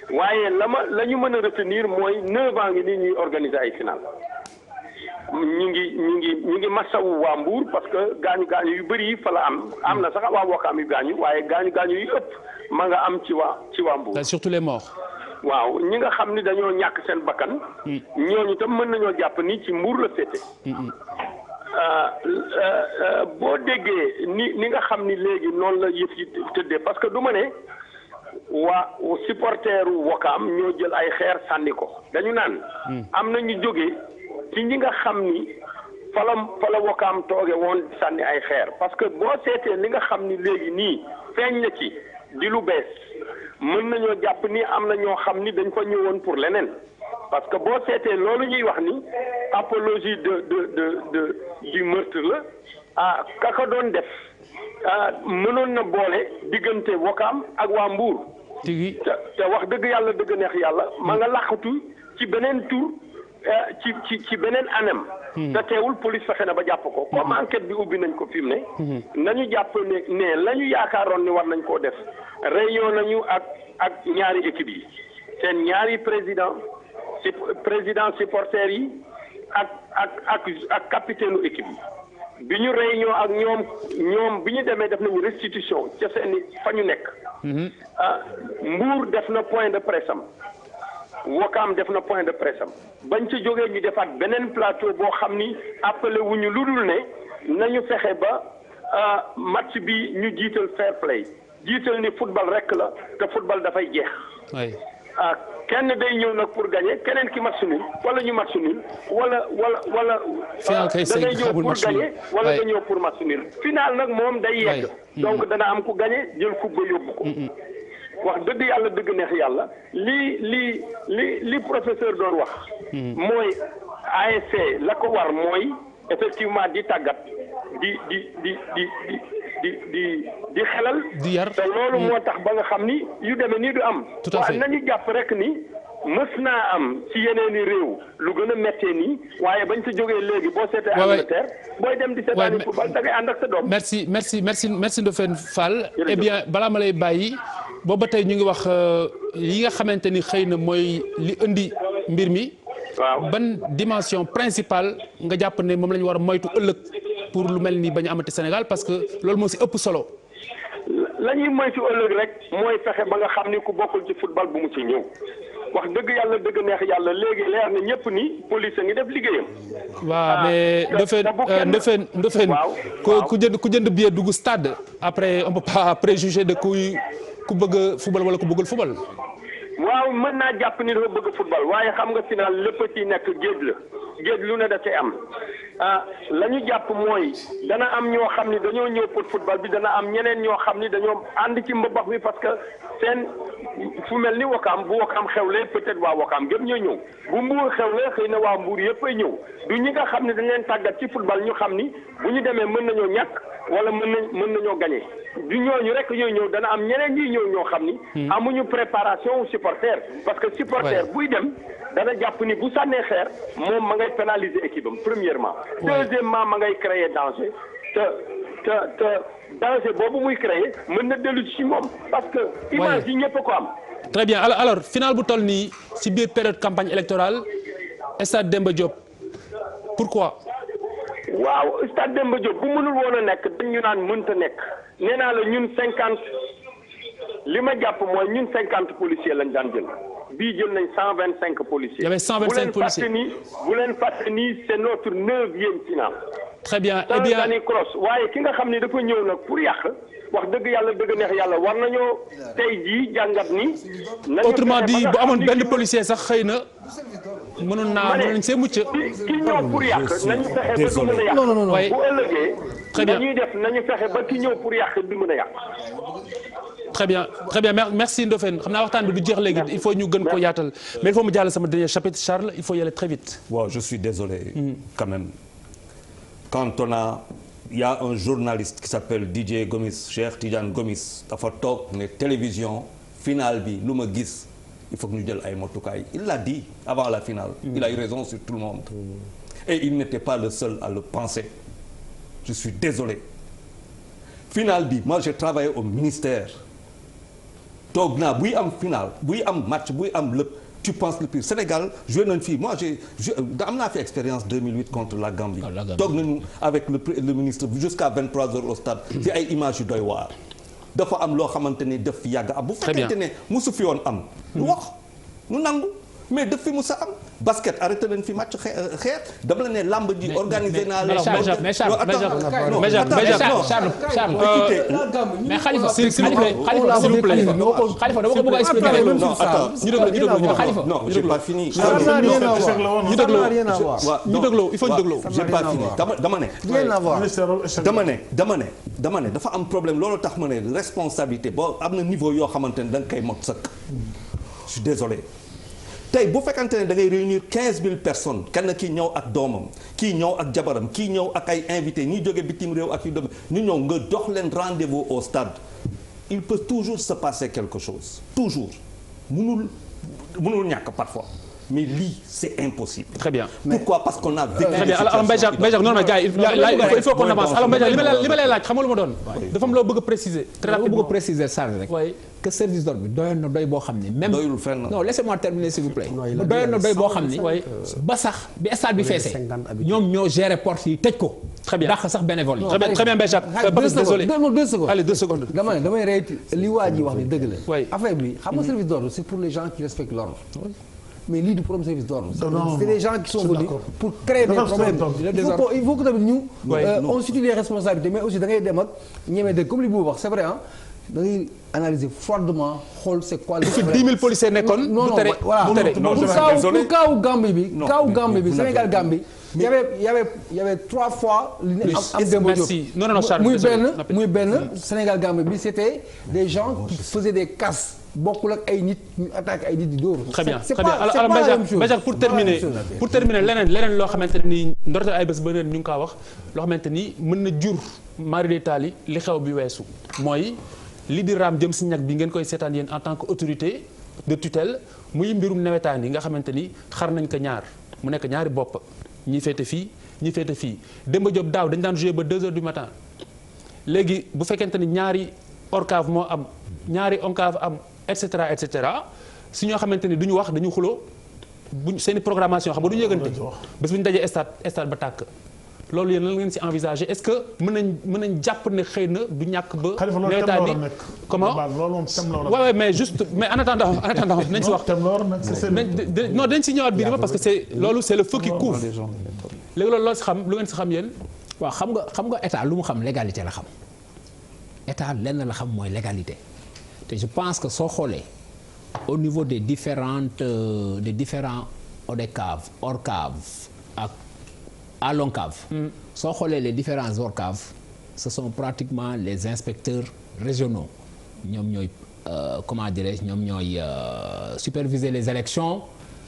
waaye la ñu mën a retenir mooy 9 ans ngi nii ñuy organiser ay final ñu ngi masawu waa Mbour parce que gaañu yu bëri yi fa la am na sax waa Wakaam yu gaañu waaye gaañu yu ëpp ma nga am ci waa Mbour.
surtout les morts.
waaw ñi nga xam ni dañoo ñàkk seen bakkan. ñooñu tam mën nañoo jàpp ni ci Mbour la féete. boo déggee ni nga xam ni léegi noonu la yëf yi tëddee parce que du ma ne waa supporteru Wakaam ñoo jël ay xeer sànni ko dañu naan. am na ñu jógee ci ñi nga xam ni fa la Wakaam tooge woon sànni ay xeer parce que boo seetee li nga xam ni léegi nii feeñ na ci di lu bees. mën nañoo jàpp ni am na ñoo xam ni dañ fa ñëwoon pour leneen parce que boo seetee loolu ñuy wax ni apologie du meurtre la ka doon def mënoon na boole diggante Wakaam ak waa Mbour.
tigi
te wax dëgg yàlla dëgg neex yàlla ma nga làqatu ci beneen tur ci beneen anam. te teewul police fexe na ba jàpp ko comme enquête bi ubbi nañ ko fi mu ne. nañu jàpp ne la ñu yaakaaroon ni war nañ koo def. réunion nañu ak ñaari équipe yi seen ñaari président supporters yi ak capitaine équipe yi bi ñu réunion ak ñoom bi ñu demee def nañu restitution ca seeni fa ñu nekk. Mbour def na point de presse am Wakaam def na point de presse am bañ ci jógee ñu defaat beneen plateau boo xam ni appelé wuñu lu dul ne nañu fexe ba match bi ñu jiital fair play. jiital ni football rek la te football dafay jeex.
oui.
kenn day ñëw nag pour gagner keneen ki match nul wala ñu match nul wala.
final kay
da ngay ñëw pour gagner wala nga ñëw pour match nul. final nag moom day yegg. donc dana am ku gagner jël coupe ba yóbbu ko. wax dëgg yàlla dëgg neex yàlla li professeur doon wax. mooy ASC la ko war mooy effectivement di tàggat di xelal.
di yar
te loolu moo tax ba nga xam ni yu demee nii du am.
tout à fait
waaye nañu jàpp rek ni mës naa am ci yeneeni réew lu gën a méttee nii waaye bañ sa jógee léegi boo seetee Angleterre booy dem di seetaani football da ngay ànd ak sa doom.
merci Ndofène Fall. eh bien balaa ma lay bàyyi booba tey ñu ngi wax yi nga xamante ni xëy na mooy li indi mbir mi
waaw
ban dimension principale nga jàpp ne moom la ñu war a moytu ëllëg pour lu mel ni bañ a amati Sénégal parce que loolu moo si ëpp solo.
la ñuy moytu ëllëg rek mooy fexe ba nga xam ni ku bokkul ci football bu mu ci ñëw wax dëgg yàlla dëgg neex yàlla léegi leer na ñëpp ni police a ngi def liggéeyam.
waaw mais Ndofène ku jënd billet dugg stade après on peut pas préjuger de ku bëgg football wala ku bëggul football.
waaw mën naa jàpp ni dafa bëgg football waaye xam nga final lépp ci nekk géej la géej lu ne da cay am la ñu jàpp mooy dana am ñoo xam ni dañoo ñëw pour football bi dana am ñeneen ñoo xam ni dañoo ànd ci mbabax bi parce que seen fu mel ni Wakaam bu Wakaam xewlee peut-être waa Wakaam gépp ñoo ñëw bu Mbuur xewlee xëy na waa Mbuur yëpp ay ñëw du ñi nga xam ne dañ leen tàggat ci football ñu xam ni bu ñu demee mën nañoo ñàkk wala mën nañoo gagné du ñooñu rek ñooy ñëw dana am ñeneen ñuy ñëw ñoo xam ni amuñu préparation supporter parce que supporter buy dem dana jàpp ni bu sànnee xeer moom ma ngay pénaliser équipe am premièrement deuxièmement ma ngay créer danger te danger boobu muy créer mën na dellu ci moom parce que image yi ñëpp ko am.
Très bien alors final bu toll nii ci biir période campagne électorale stade Demba Diop pourquoi.
waaw stade Demba Diop bu mënul woon a nekk dañu naan mënta nekk nee naa la ñun 50 li ma jàpp mooy ñun 50 policiers lañ daan jël bii jël nañ 125 policiers.
Il y avait 125 policiers
bu leen fàtte ni c'est notre 9e finale.
Très bien eh bien
dañuy cross waaye ki nga xam ne dafa ñëw nag pour yàq wax dëgg yàlla dëgg neex yàlla war nañoo tey jii jàngat ni.
autrement dit bu amoon benn policier sax xëy na mënoon nañ see mucc.
ki ñëw pour yàq nañu fexe ba du mën a yàq.
non
bu ëllëgee.
très bien
dañuy def nañu fexe ba ki ñëw pour yàq du mën a yàq.
très bien merci Ndofène xam naa waxtaan bi du jeex léegi il faut ñu gën ko yaatal mais il faut mu jàll sama dernier chapitre Charles il faut y aller très vite.
Wow, je suis désolé quand même quand il y a un journaliste qui s'appelle DJ Gomis Cheikh Tidiane Gomis dafa toog ne télévision finale bi lu ma gis il faut que ñu jël ay motukaay il l'a dit avant la finale il a eu raison sur tout le monde et il n'était pas le seul à le penser je suis désolé finale bi moi j'ai travaillé au ministère toog naa buy am finale buy am match buy am lépp tu penses le pire Sénégal joué nañu fii moi am naa fi expérience 2008 contre la Gambie toog nañu avec le ministre jusqu'à 23 heures au stade ci ay images yu doy waar dafa am loo xamante ni daf fi yàgg am bu fekkente ne musu fi woon am lu wax nu nangu mais daf fi musa am basket arrêté nañ fi match xeer dama la ne lamb ji organisé naa la
mais Khalifa s'il vous plaît Khalifa dama ko bëgg a expliquer
non j'ai pas fini
ñu dégloo il faut ñu dégloo
j'ai pas fini dama ne dafa am problème loolu tax ma ne responsabilité boo am na niveau yoo xamante ne da nga koy mot sëkk je suis désolé tey bu fekkante ne da ngay réunir 15000 personnes kenn kii ñëw ak doomam kii ñëw ak jabaram kii ñëw ak ay invités ñi jóge bitim réew ak yu dem ñu ñëw nga dox leen rendez-vous au stade il peut toujours se passer quelque chose toujours mënul ñàkk parfois mais lii c'est impossible.
Très bien.
Pourquoi? Parce qu'on a vécu.
Très bien alors Mbaye Jacques non mais gars il faut qu'on avance alors Mbaye Jacques li ma lay laaj xam nga lu ma doon. dafa am loo bëgg a préciser. très rapidement
bëgg a préciser ça rek. que service d'ordre bi doyoon na doy boo xam ni. même
doyul fenn.
non laissez-moi terminer s'il vous plaît. doyoon na doy boo xam ni. ba sax bi stade bi feesee. ñoom ñoo gérer porte yi tëj ko.
très bien
ndax sax bénévole yi.
très bien Mbaye Jacques. désolé
deux secondes.
allez 2 secondes.
damay réet li waa ji wax ni dëgg la. affaire bi xam nga service d'ordre c'est pour les gens qui respectent l'ordre. mais lii du problème service d'ordre. c'est des gens qui sont venus pour créer des problèmes. il faut que tamit ñu. on situe les responsabilités mais aussi da ngay dem ak ñeme de comme li bu wax c'est vrai ah da ngay analyser froidement xool c'est quoi.
bu fi 10 000 policiers nekkoon.
non pour kaawu Gambie bi. kaawu Gambie bi Sénégal Gambie. il y avait 3 fois. li ñu am Demba Diop
non Charles
muy benn Sénégal Gambie bi c'était des gens qui faisaient des casses. bokkul ak ay nit ñu attaque ay nit di dóor.
très bien alors Mbaye Jacques pour terminer leneen loo xamante ne nii ndorteel ay bés ba ñu ngi kaa wax loo xamante ni mën na jur mari d'Italie li xew bi weesu mooy li di raam jëm si ñag bi ngeen koy seetaan yéen en tant que autorité de tutelle muy mbirum nawetaan yi nga xamante ni xar nañ ko ñaar mu nekk ñaari bopp ñi féete fii ñi féete fii Demba Diop daaw dañ daan jouer ba 2 heures du matin léegi bu fekkente ni ñaari ORCAV moo am ñaari ONCAV am et cetera si ñoo xamante ni duñu wax dañu xuloo buñ seen i programmation xam nga du ñu yëgante bés bu ñu dajee stade ba tàkk loolu yéen lan ngeen si envisager est-ce que mën nañ jàpp ne xëy na du ñàkk ba. nawetaan bi comment waaw mais juste mais en attendant nañ si wax. non dañ si ñëwaat biir parce que c'est le feu qui couvre. léegi loolu si xam lu ngeen si xam yéen.
waaw xam nga état lu mu xam légalité la xam état lenn la xam mooy légalité te je pense que soo xoolee au niveau des différents ODCAV ORCAV ak ALONCAV soo xoolee les différents ORCAV ce sont pratiquement les inspecteurs régionaux ñoom ñooy comment dirais-je ñoom ñooy superviser les élections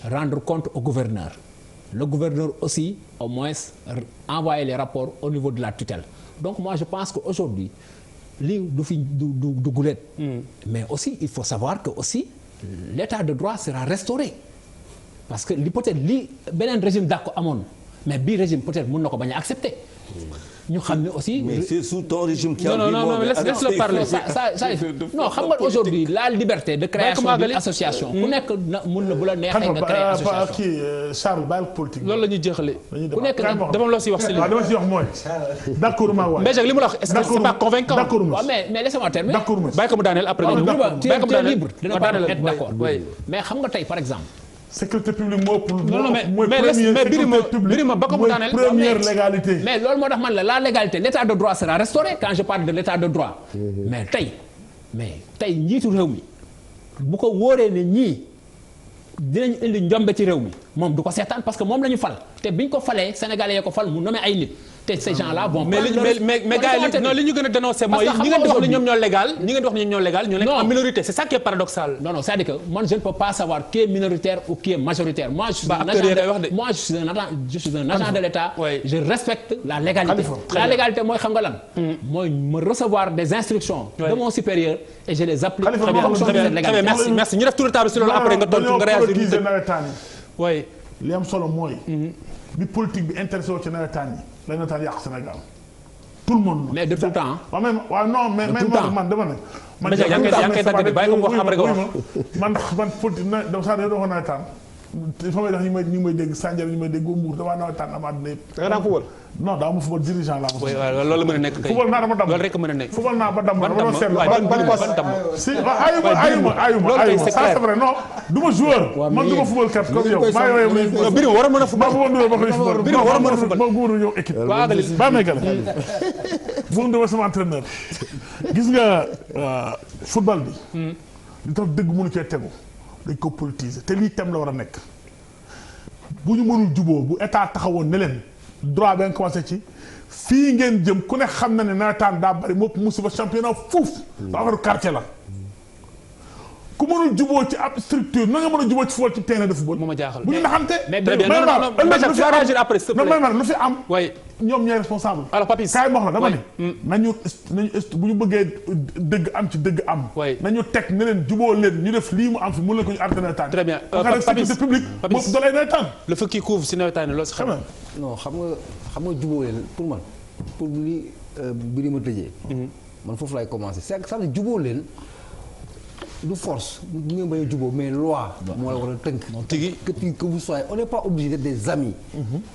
rendre compte au gouverneur le gouverneur aussi au moins envoyer les rapports au niveau de la tutelle donc moi je pense que aujourd'hui lii du gulet mais aussi il faut savoir que aussi l'état de droit sera restauré parce que li peut-être lii beneen régime d'accord amoon mais bii régime peut-être mën na ko bañ a accepter ñu xam ne aussi.
mais c'est sous ton régime qui a
non laisse-le parler
ça non xam nga aujourd'hui la liberté de création d'une association. ku nekk mun na bu la neexee nga créer association.
kii Charles bàyyi politique.
loolu la ñuy jeexalee.
ku nekk
dama loo si wax si li.
waaw dama si wax mooy. d'accord ma waay.
mais li mu la wax est-ce que c'est pas convaincant.
d'accord
waaw mais laissez-moi terminer.
d'accord ma
bàyyi ko mu daaneel après.
bàyyi ko mu daaneel libre dina pas être d'accord mais xam nga tey par exemple.
sécurité publique moo pour.
non mais Birima ba ko mu daaneel
première légalité.
mais loolu moo tax man la légalité l'état de droit sera restauré quand je parle de l'état de droit. mais tey njiitu réew mi bu ko wóoree ne ñii dinañ indi njombe ci réew mi moom du ko seetaan parce que moom la ñu fal te biñ ko falee sénégalais ya ko fal mu nommé ay nit. te ces gens-là vont
mais gars yi non li ñu gën a dénoncer mooy ñi ngeen di wax ne ñoom ñoo légal ñoo nekk en minorité c'est ça qui est paradoxal.
non c'est-à-dire que moi je ne peux pas savoir qui est minoritaire ou qui est majoritaire moi je suis un agent de l'État. Je respecte la légalité. La légalité mooy xam nga lan. mooy me recevoir des instructions de mon supérieur et je les applique.
Très bien merci ñu def tour de table si loolu après nga tontu nga réagir.
oui li am solo mooy. bi politique bi intéressé wu ci nawetaan yi la nawetaan yàq Sénégal tout le monde.
mais de tout le temps.
waaw non mais man dama ne.
man yaa ngi koy tàggatoo bàyyi ko mu wax après nga wax.
man politique na dama saa ne dama nawetaan fa may tax ñu may dégg Sandiara ñu may dégg Mbour damaa nawetaan am àdduna yëpp.
da nga daan football.
non daa ma football dirigeant laa ma.
waaw loolu la mën a nekk kay.
football naa dama damm
loolu rek mën a nekk.
football naa ba damm
ban damm
si ayuma ça c'est vrai non du ma joueur. man du ma football kat comme yow. maa yooyu
Birima war a mën a football. Birima war a mën a football.
ma góor ñëw équipe.
waaw
ba may gale bu mu demee sama entraîneur gis nga football bi. li tax dëgg mënu cee tegu dañ ko politiser te lii thème la war a nekk bu ñu mënul juboo bu état taxawoon ne leen droit ba nga commencé ci fii ngeen jëm ku ne xam na ne nawetaan daa bari mopp musiba championnat fuuf ba affaire quartier la ku mënul juboo ci ab structure na nga mën a juboo ci football ci terrain de football.
moo ma jaaxal
bu ñu naxante.
mais très bien
lu fi am. ñoom ñooy responsable.
alors Papis
kaay wax la dama ne. nañu bu ñu bëggee dëgg am ci dëgg am. nañu teg ne leen juboo leen ñu def lii mu am fi mën leen ko ñu arrêté nawetaan.
très bien
Papis public moo dooley nawetaan.
le feu qui couvre si nawetaan loolu si xam.
non xam nga juboo leen pour man pour li mbiri ma tëjee. man foofu laay commencer c'est ça juboo leen. du force du ngeen bañ a jubóo mais loi. moo la war a tënk. que vous soyez on n'est pas obligé d'être des amis.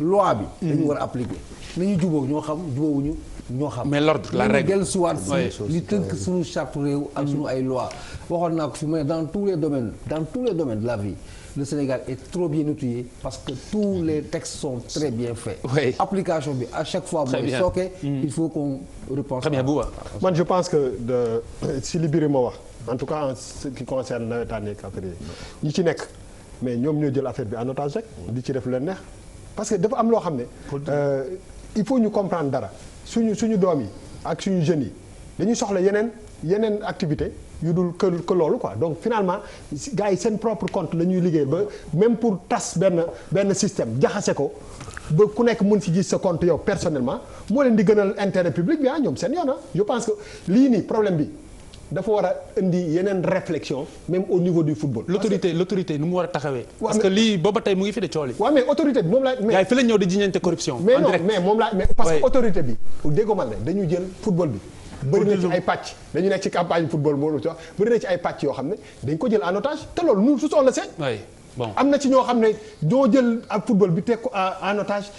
loi bi. dañu war a appliquer. nañu jubóo ñoo xam jubóowuñu ñoo xam.
mais l'ordre la règle
dellu si waat si li tënk suñu charte réew ak suñu ay loi waxoon naa ko fi mais dans tous les domaines de la vie le Sénégal est trop bien outillé parce que tous les textes sont très bien faits. Application bi à chaque fois mooy sooke. il faut qu'on repense.
Très bien Bouba.
man je pense que si li Birima wax. en tout cas en ce qui concerne nawetaan yeeg affaire yi ñi ci nekk mais ñoom ñoo jël affaire bi en otage rek di ci def leen neex parce que dafa am loo xam ne il faut ñu comprendre dara suñu doom yi ak suñu jeunes yi dañuy soxla yeneen activité yu dul que loolu quoi donc finalement gars yi seen propre compte la ñuy liggéey ba même pour tas benn système jaxase ko ba ku nekk mën si gis sa compte yow personnellement moo leen di gënal intérêt public bi ñoom seen yoon je pense que lii nii problème bi dafa war a indi yeneen réflexion même au niveau du football.
l'autorité nu mu war a taxawee. parce que lii booba tey mu ngi fi de cool yi.
waaw mais autorité bi moom laa. mais
gars yi fi la ñëw di jiñante corruption.
mais non mais moom laa mais parce que autorité bi déggoo ma ne dañu jël football bi. bëri na ci ay pàcc dañu nekk ci campagne football moo lu ci wax bëri na ci ay pàcc yoo xam ne dañ ko jël en otage te loolu nous tous on le sait.
Bon.
am na ci ñoo xam ne ñoo jël ak football bi teg ko en otage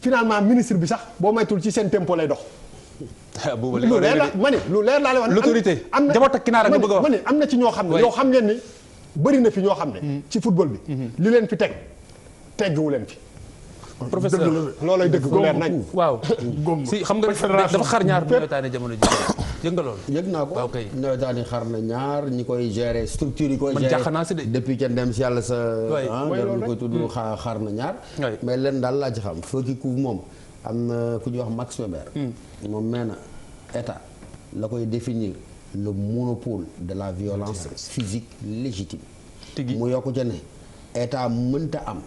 finalement ministre bi sax boo maytul ci seen tempo lay dox. lu leer la ma ne lu leer laa lay wax.
l'autorité
am na
jaboot ak kinaara nga bëgg a wax.
ma ne am na ci ñoo xam ne yoo xam ngeen ni bëri na fi ñoo xam ne. ci football bi. li leen fi tegguwu leen fi.
professeur
loolay dëgg bu leer nañ.
waaw si xam nga dafa xar ñaar bu nawetaane jamono ji yëg nga loolu.
yëg naa ko
waaw kay
nawetaani xar na ñaar ñi koy gérer structure yi koy gérer.
man jàq naa si de.
depuis ca ndem si yàlla sa.
mooy
ñu koy tudd xar na ñaar. mais leen daal laa ci xam foo ki ku moom am na ku ñuy wax Max Weber. moom nee na état la koy définir le monopole de la violence physique légitime. mu yokku ca ne état mënta am.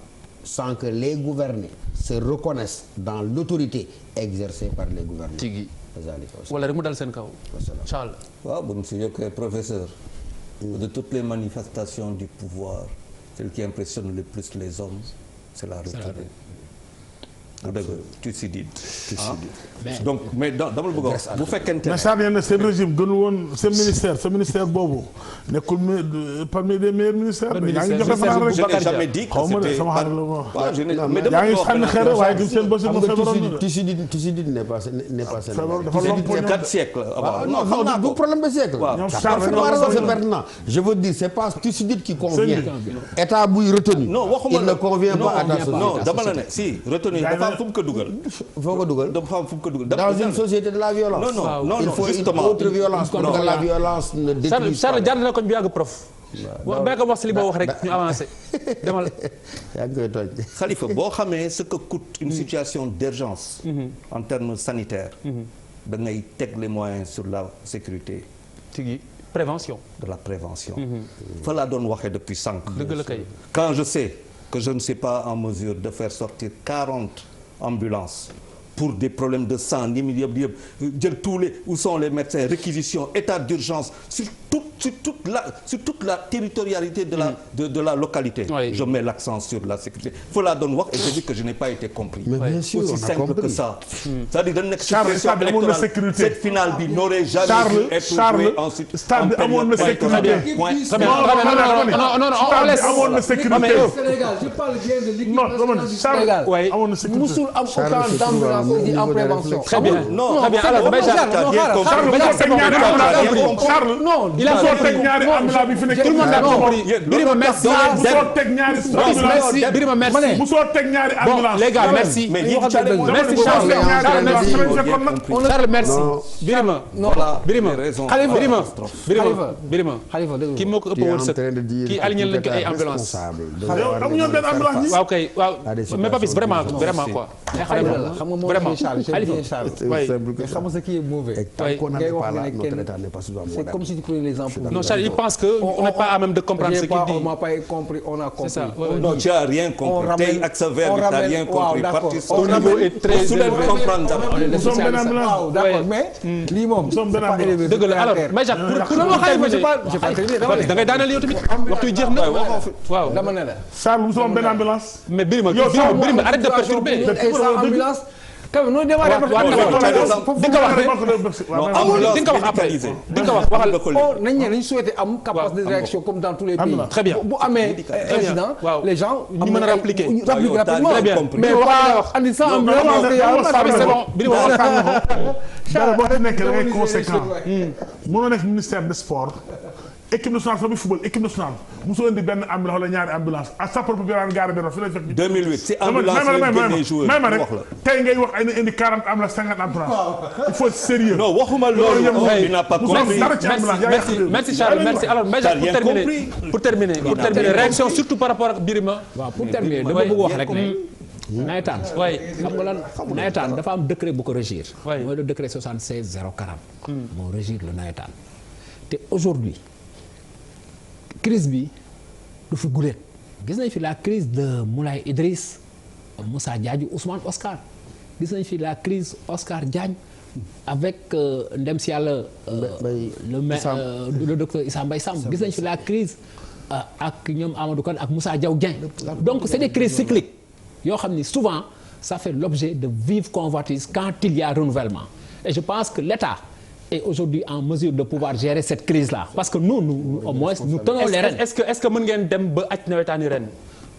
sans que les gouvernés se reconnaissent dans l'autorité exercée par les gouvernés.
tigi wala rek mu dal seen kaw. Charles.
waaw bu ñu si yokkee professeur. de toutes les manifestations du pouvoir celle qui impressionne le plus les hommes c'est la retraite. dëgg Thucydide. donc mais dama la bëgg a wax bu fekkente ne.
mais ça ne seen régime gënu woon seen ministère boobu nekkul parmi les meilleurs ministères. yaa ngi joxe fanaan rek
je n'ai jamais dit que c'était
sama xarit la wax.
waaw je n'ai mais
yaa ngi sànni xeer waaye gis seen bës yi
Thucydide n'est pas sénégalais.
dafa lompoñ
4 siècles.
non du problème de siècle.
ñoom
c'est pertinent. je veux dire c'est pas Thucydide qui convient. état buy retenu.
non waxuma
il ne convient pas à ta société.
non dama la ne si retenu dafa am fu mu ko dugal.
foo ko dugal.
dafa am fu mu ko dugal.
dans une société de la violence.
non
il faut
justement
une autre violence. parce que la violence ne détruit pas.
Charles jaar na ko bi yàgg prof. waaw ba ko wax si li boo wax rek ñu avancé demal.
yaa ngi koy toj.
Khalifa boo xamee ce que coûte une situation d'urgence en termes sanitaires. da ngay teg les moyens sur la sécurité.
tigi prévention.
de la prévention. fa laa doon waxee depuis sànq.
dëgg la kay.
quand je sais que je ne suis pas en mesure de faire sortir 40 ambulances pour des problèmes de sang ni mi yëpp jël tous les où sont les médecins réquisition état d'urgence sur toute la territorialité de la localité.
Oui.
Je mets l'accent sur la sécurité. Fa laa doon wax et j'ai dit que je n'ai pas été compris.
Mais bien sûr,
aussi
on a
simple
compris.
que ça. c'est-à-dire dañ nekk situation
stade amoon na
électorale
sécurité.
cette finale bi n'aurait jamais dû être jouée ensuite.
stade bi amoon na sécurité.
non on laisse.
amoon na sécurité.
Sénégal, je parle bien de l'équipe
non
nationale
dama
du
Charles
Sénégal.
amoon na sécurité.
musul am autant d'ambulance aussi en prévention.
Très bien.
Non,
très bien alors Mbaye
Charles
non
il a
teg ñaari ambulance bi fi nekk.
tout le monde a compris. Birima merci.
musoo teg ñaari
merci Birima merci.
musoo teg ñaari
bon
ambulance.
les gars merci.
mais
merci Charles. Charles merci. Birima. Birima. Birima. kii moo ko ëpp wërsëg. kii aligné nañu ko ay ambulance.
amuñu benn ambulance ñi.
waaw kay waaw mais Papis vraiment quoi.
xam nga moom
vraiment
Charles xam nga ce qui est mauvais. C'est comme si tu prenais l'exemple.
Non Charles il pense que on n'est pas à même de comprendre ce qu'il dit.
On m'a pas compris, on a compris.
C'est ça.
non tu as rien compris. tey ak sa verbe tu as rien compris.
Ton niveau est très élevé.
Waaw d'accord mais lii moom c'est pas élevé.
dëgg la alors mais Jacques pour terminer da ngay daaneel yow tamit waxtu yi jeex na waaw
dama ne la.
Charles musoo benn ambulance.
mais Birima arrête de perturber.
ambulance quand même nooy démarrer
di nga wax après di nga wax waxal.
nañu souhaité am capacité de réaction comme dans tous les pays.
très bien
bu amee incident les gens
ñu mën a rappliquer
rapidement.
très bien
mais pas andi ça ambulance
c'est bon Birima
dara boo nekk da ngay conséquent. mënoo nekk ministère des sports. équipe nationale sax bi football équipe nationale mosoo indi benn ambulance wala ñaari ambulance à sa propre bilan gaare benn fi lay fekk.
2008 si ambulance lañ génnee joueur
may ma rek tey ngay wax ay na indi 40 ambulance 50 ambulance. il faut être sérieux.
non waxuma loolu il n'a pas compris.
merci Charles merci alors mais pour terminer réaction surtout par rapport ak Birima.
waaw pour terminer dama bëgg wax rek ne. nawetaan xam nga lan nawetaan dafa am décret bu ko régir. mooy le décret 76 040. moo régir le nawetaan te aujourd'hui crise bi du fi guléet gis nañ fi la crise de Moulay Idriss Moussa Diagne Ousmane Oscar gis nañ fi la crise Oscar Diagne avec ndem si yàlla le docteur Issa Mbaye Samb gis nañ fi la crise ak ñoom Amadou Kane ak Moussa Diaw Dieng donc c'est des crises cycliques yoo xam ni souvent ça fait l'objet de vives convoitises quand il y a renouvellement et je pense que l'État est aujourd'hui en mesure de pouvoir gérer cette crise-là parce que nous au moins nous tenons les rênes.
est-ce que mën ngeen dem ba aj nawetaani ren.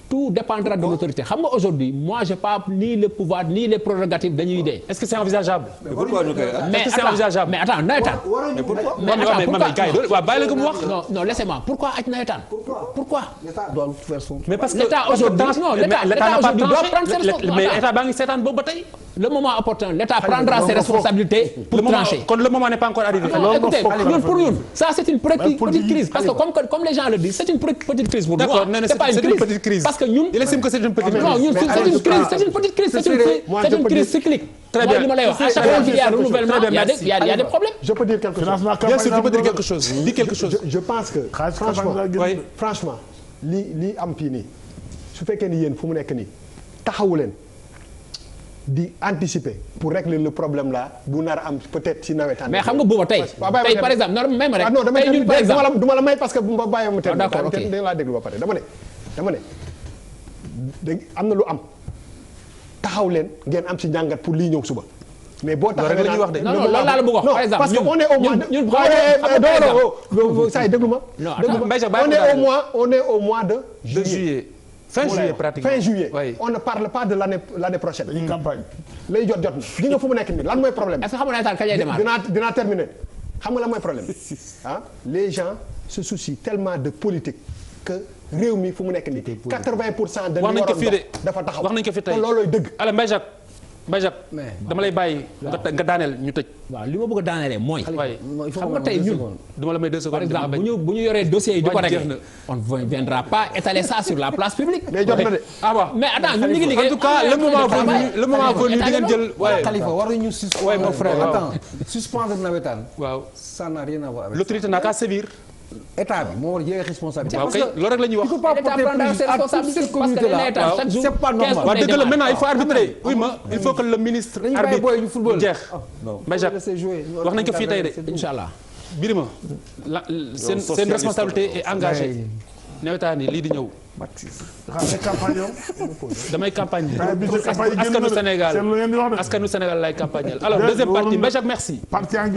Tout dépendra de l'autorité xam nga aujourd'hui moi j'ai pas ni le pouvoir ni les prérogatives dañuy dee.
est-ce que c'est envisageable.
mais attends nawetaan.
mais pourquoi bàyyi la ko mu wax.
non laissez-moi pourquoi aj nawetaan. pourquoi.
l'État doit faire son.
mais parce que
l'État aujourd'hui l'État aujourd'hui doit prendre ses responsabilités.
mais État baa ngi seetaan boobu ba tey.
le moment opportun l'État prendra ses responsabilités pour trancher.
kon le moment n'est pas encore arrivé.
non écoutez ñun pour ñun ça c'est une petite crise parce que comme les gens le disent c'est une petite crise pour nous.
d'accord nee na c'est une petite crise.
parce que ñun
il estime que c'est une petite crise.
non ñun c'est une crise c'est une petite crise c'est une crise cyclique. très bien mooy li ma lay wax à chaque fois qu'il y a renouvellement il y a des problèmes.
je peux dire quelque chose.
bien sûr tu peux dire quelque chose. dis quelque chose.
je pense que franchement li am fii nii su fekkee ni yéen fu mu nekk nii taxawu leen di anticiper pour régler le problème là bu nar a am peut-être ci nawetaan.
mais xam nga booba tey par exemple may ma rek.
non
tey ñun par exemple
du ma la may parce que bu ma bàyyee mu teel.
d'accord ok
da laa déglu ba pare dama ne am na lu am taxaw leen ngeen am ci njàngat pour lii ñëw suba. mais boo taxawee
la ñuy wax de.
non loolu laa la bëgg wax par exemple
parce que on est au mois de ñun saa yi déglu ma. on est au mois de juillet.
fin juillet pratiquement
fin juillet.
Oui.
On ne parle pas de l'année prochaine.
dañuy campagne.
lay jot na di nga fu mu nekk nii lan mooy problème.
est-ce que xam nga nawetaan kañ lay démarrer.
dinaa terminer xam nga lan mooy problème les gens se soucient tellement de politique que réew mi fu mu nekk nii. 80% de li waroon dox dafa taxaw.
wax nañ ko fi tey
te loolooy dëgg.
allez Mbaye Jacques dama lay bàyyi nga daaneel ñu tëj.
waaw li ma bëgg a daanelee mooy. xam nga tey ñun.
dama la may 2 secondes.
par exemple bu ñu yoree dossiers yi di ko régler on ne viendra pas étaler ça sur la place publique.
mais jot na de.
ah bon
mais attends ñun ñu ngi liggéey.
en tout cas le moment venu di ngeen jël.
Khalifa war nañu
ouais mon frère
attends suspendre nawetaan.
waaw
ça n'a rien à voir avec.
l'autorité n'a qu'à sévir.
état bi moo war a jëlee responsabilité.
waaw kay loolu rek la ñuy wax.
il faut pas porter préjudice à toute cette communauté là. c'est pas normal.
waaw dëgg la maintenant il faut arbitrer. oui ma il faut que le ministre arbitre jeex. Mbaye Jacques wax nañ ko fii tey de.
Inch'Allah.
Birima la seen responsabilité est engagée. nawetaan yi lii di ñëw. damay campagne askanu Sénégal lay campagnal alors deuxième partie Mbaye Jacques merci.
parti en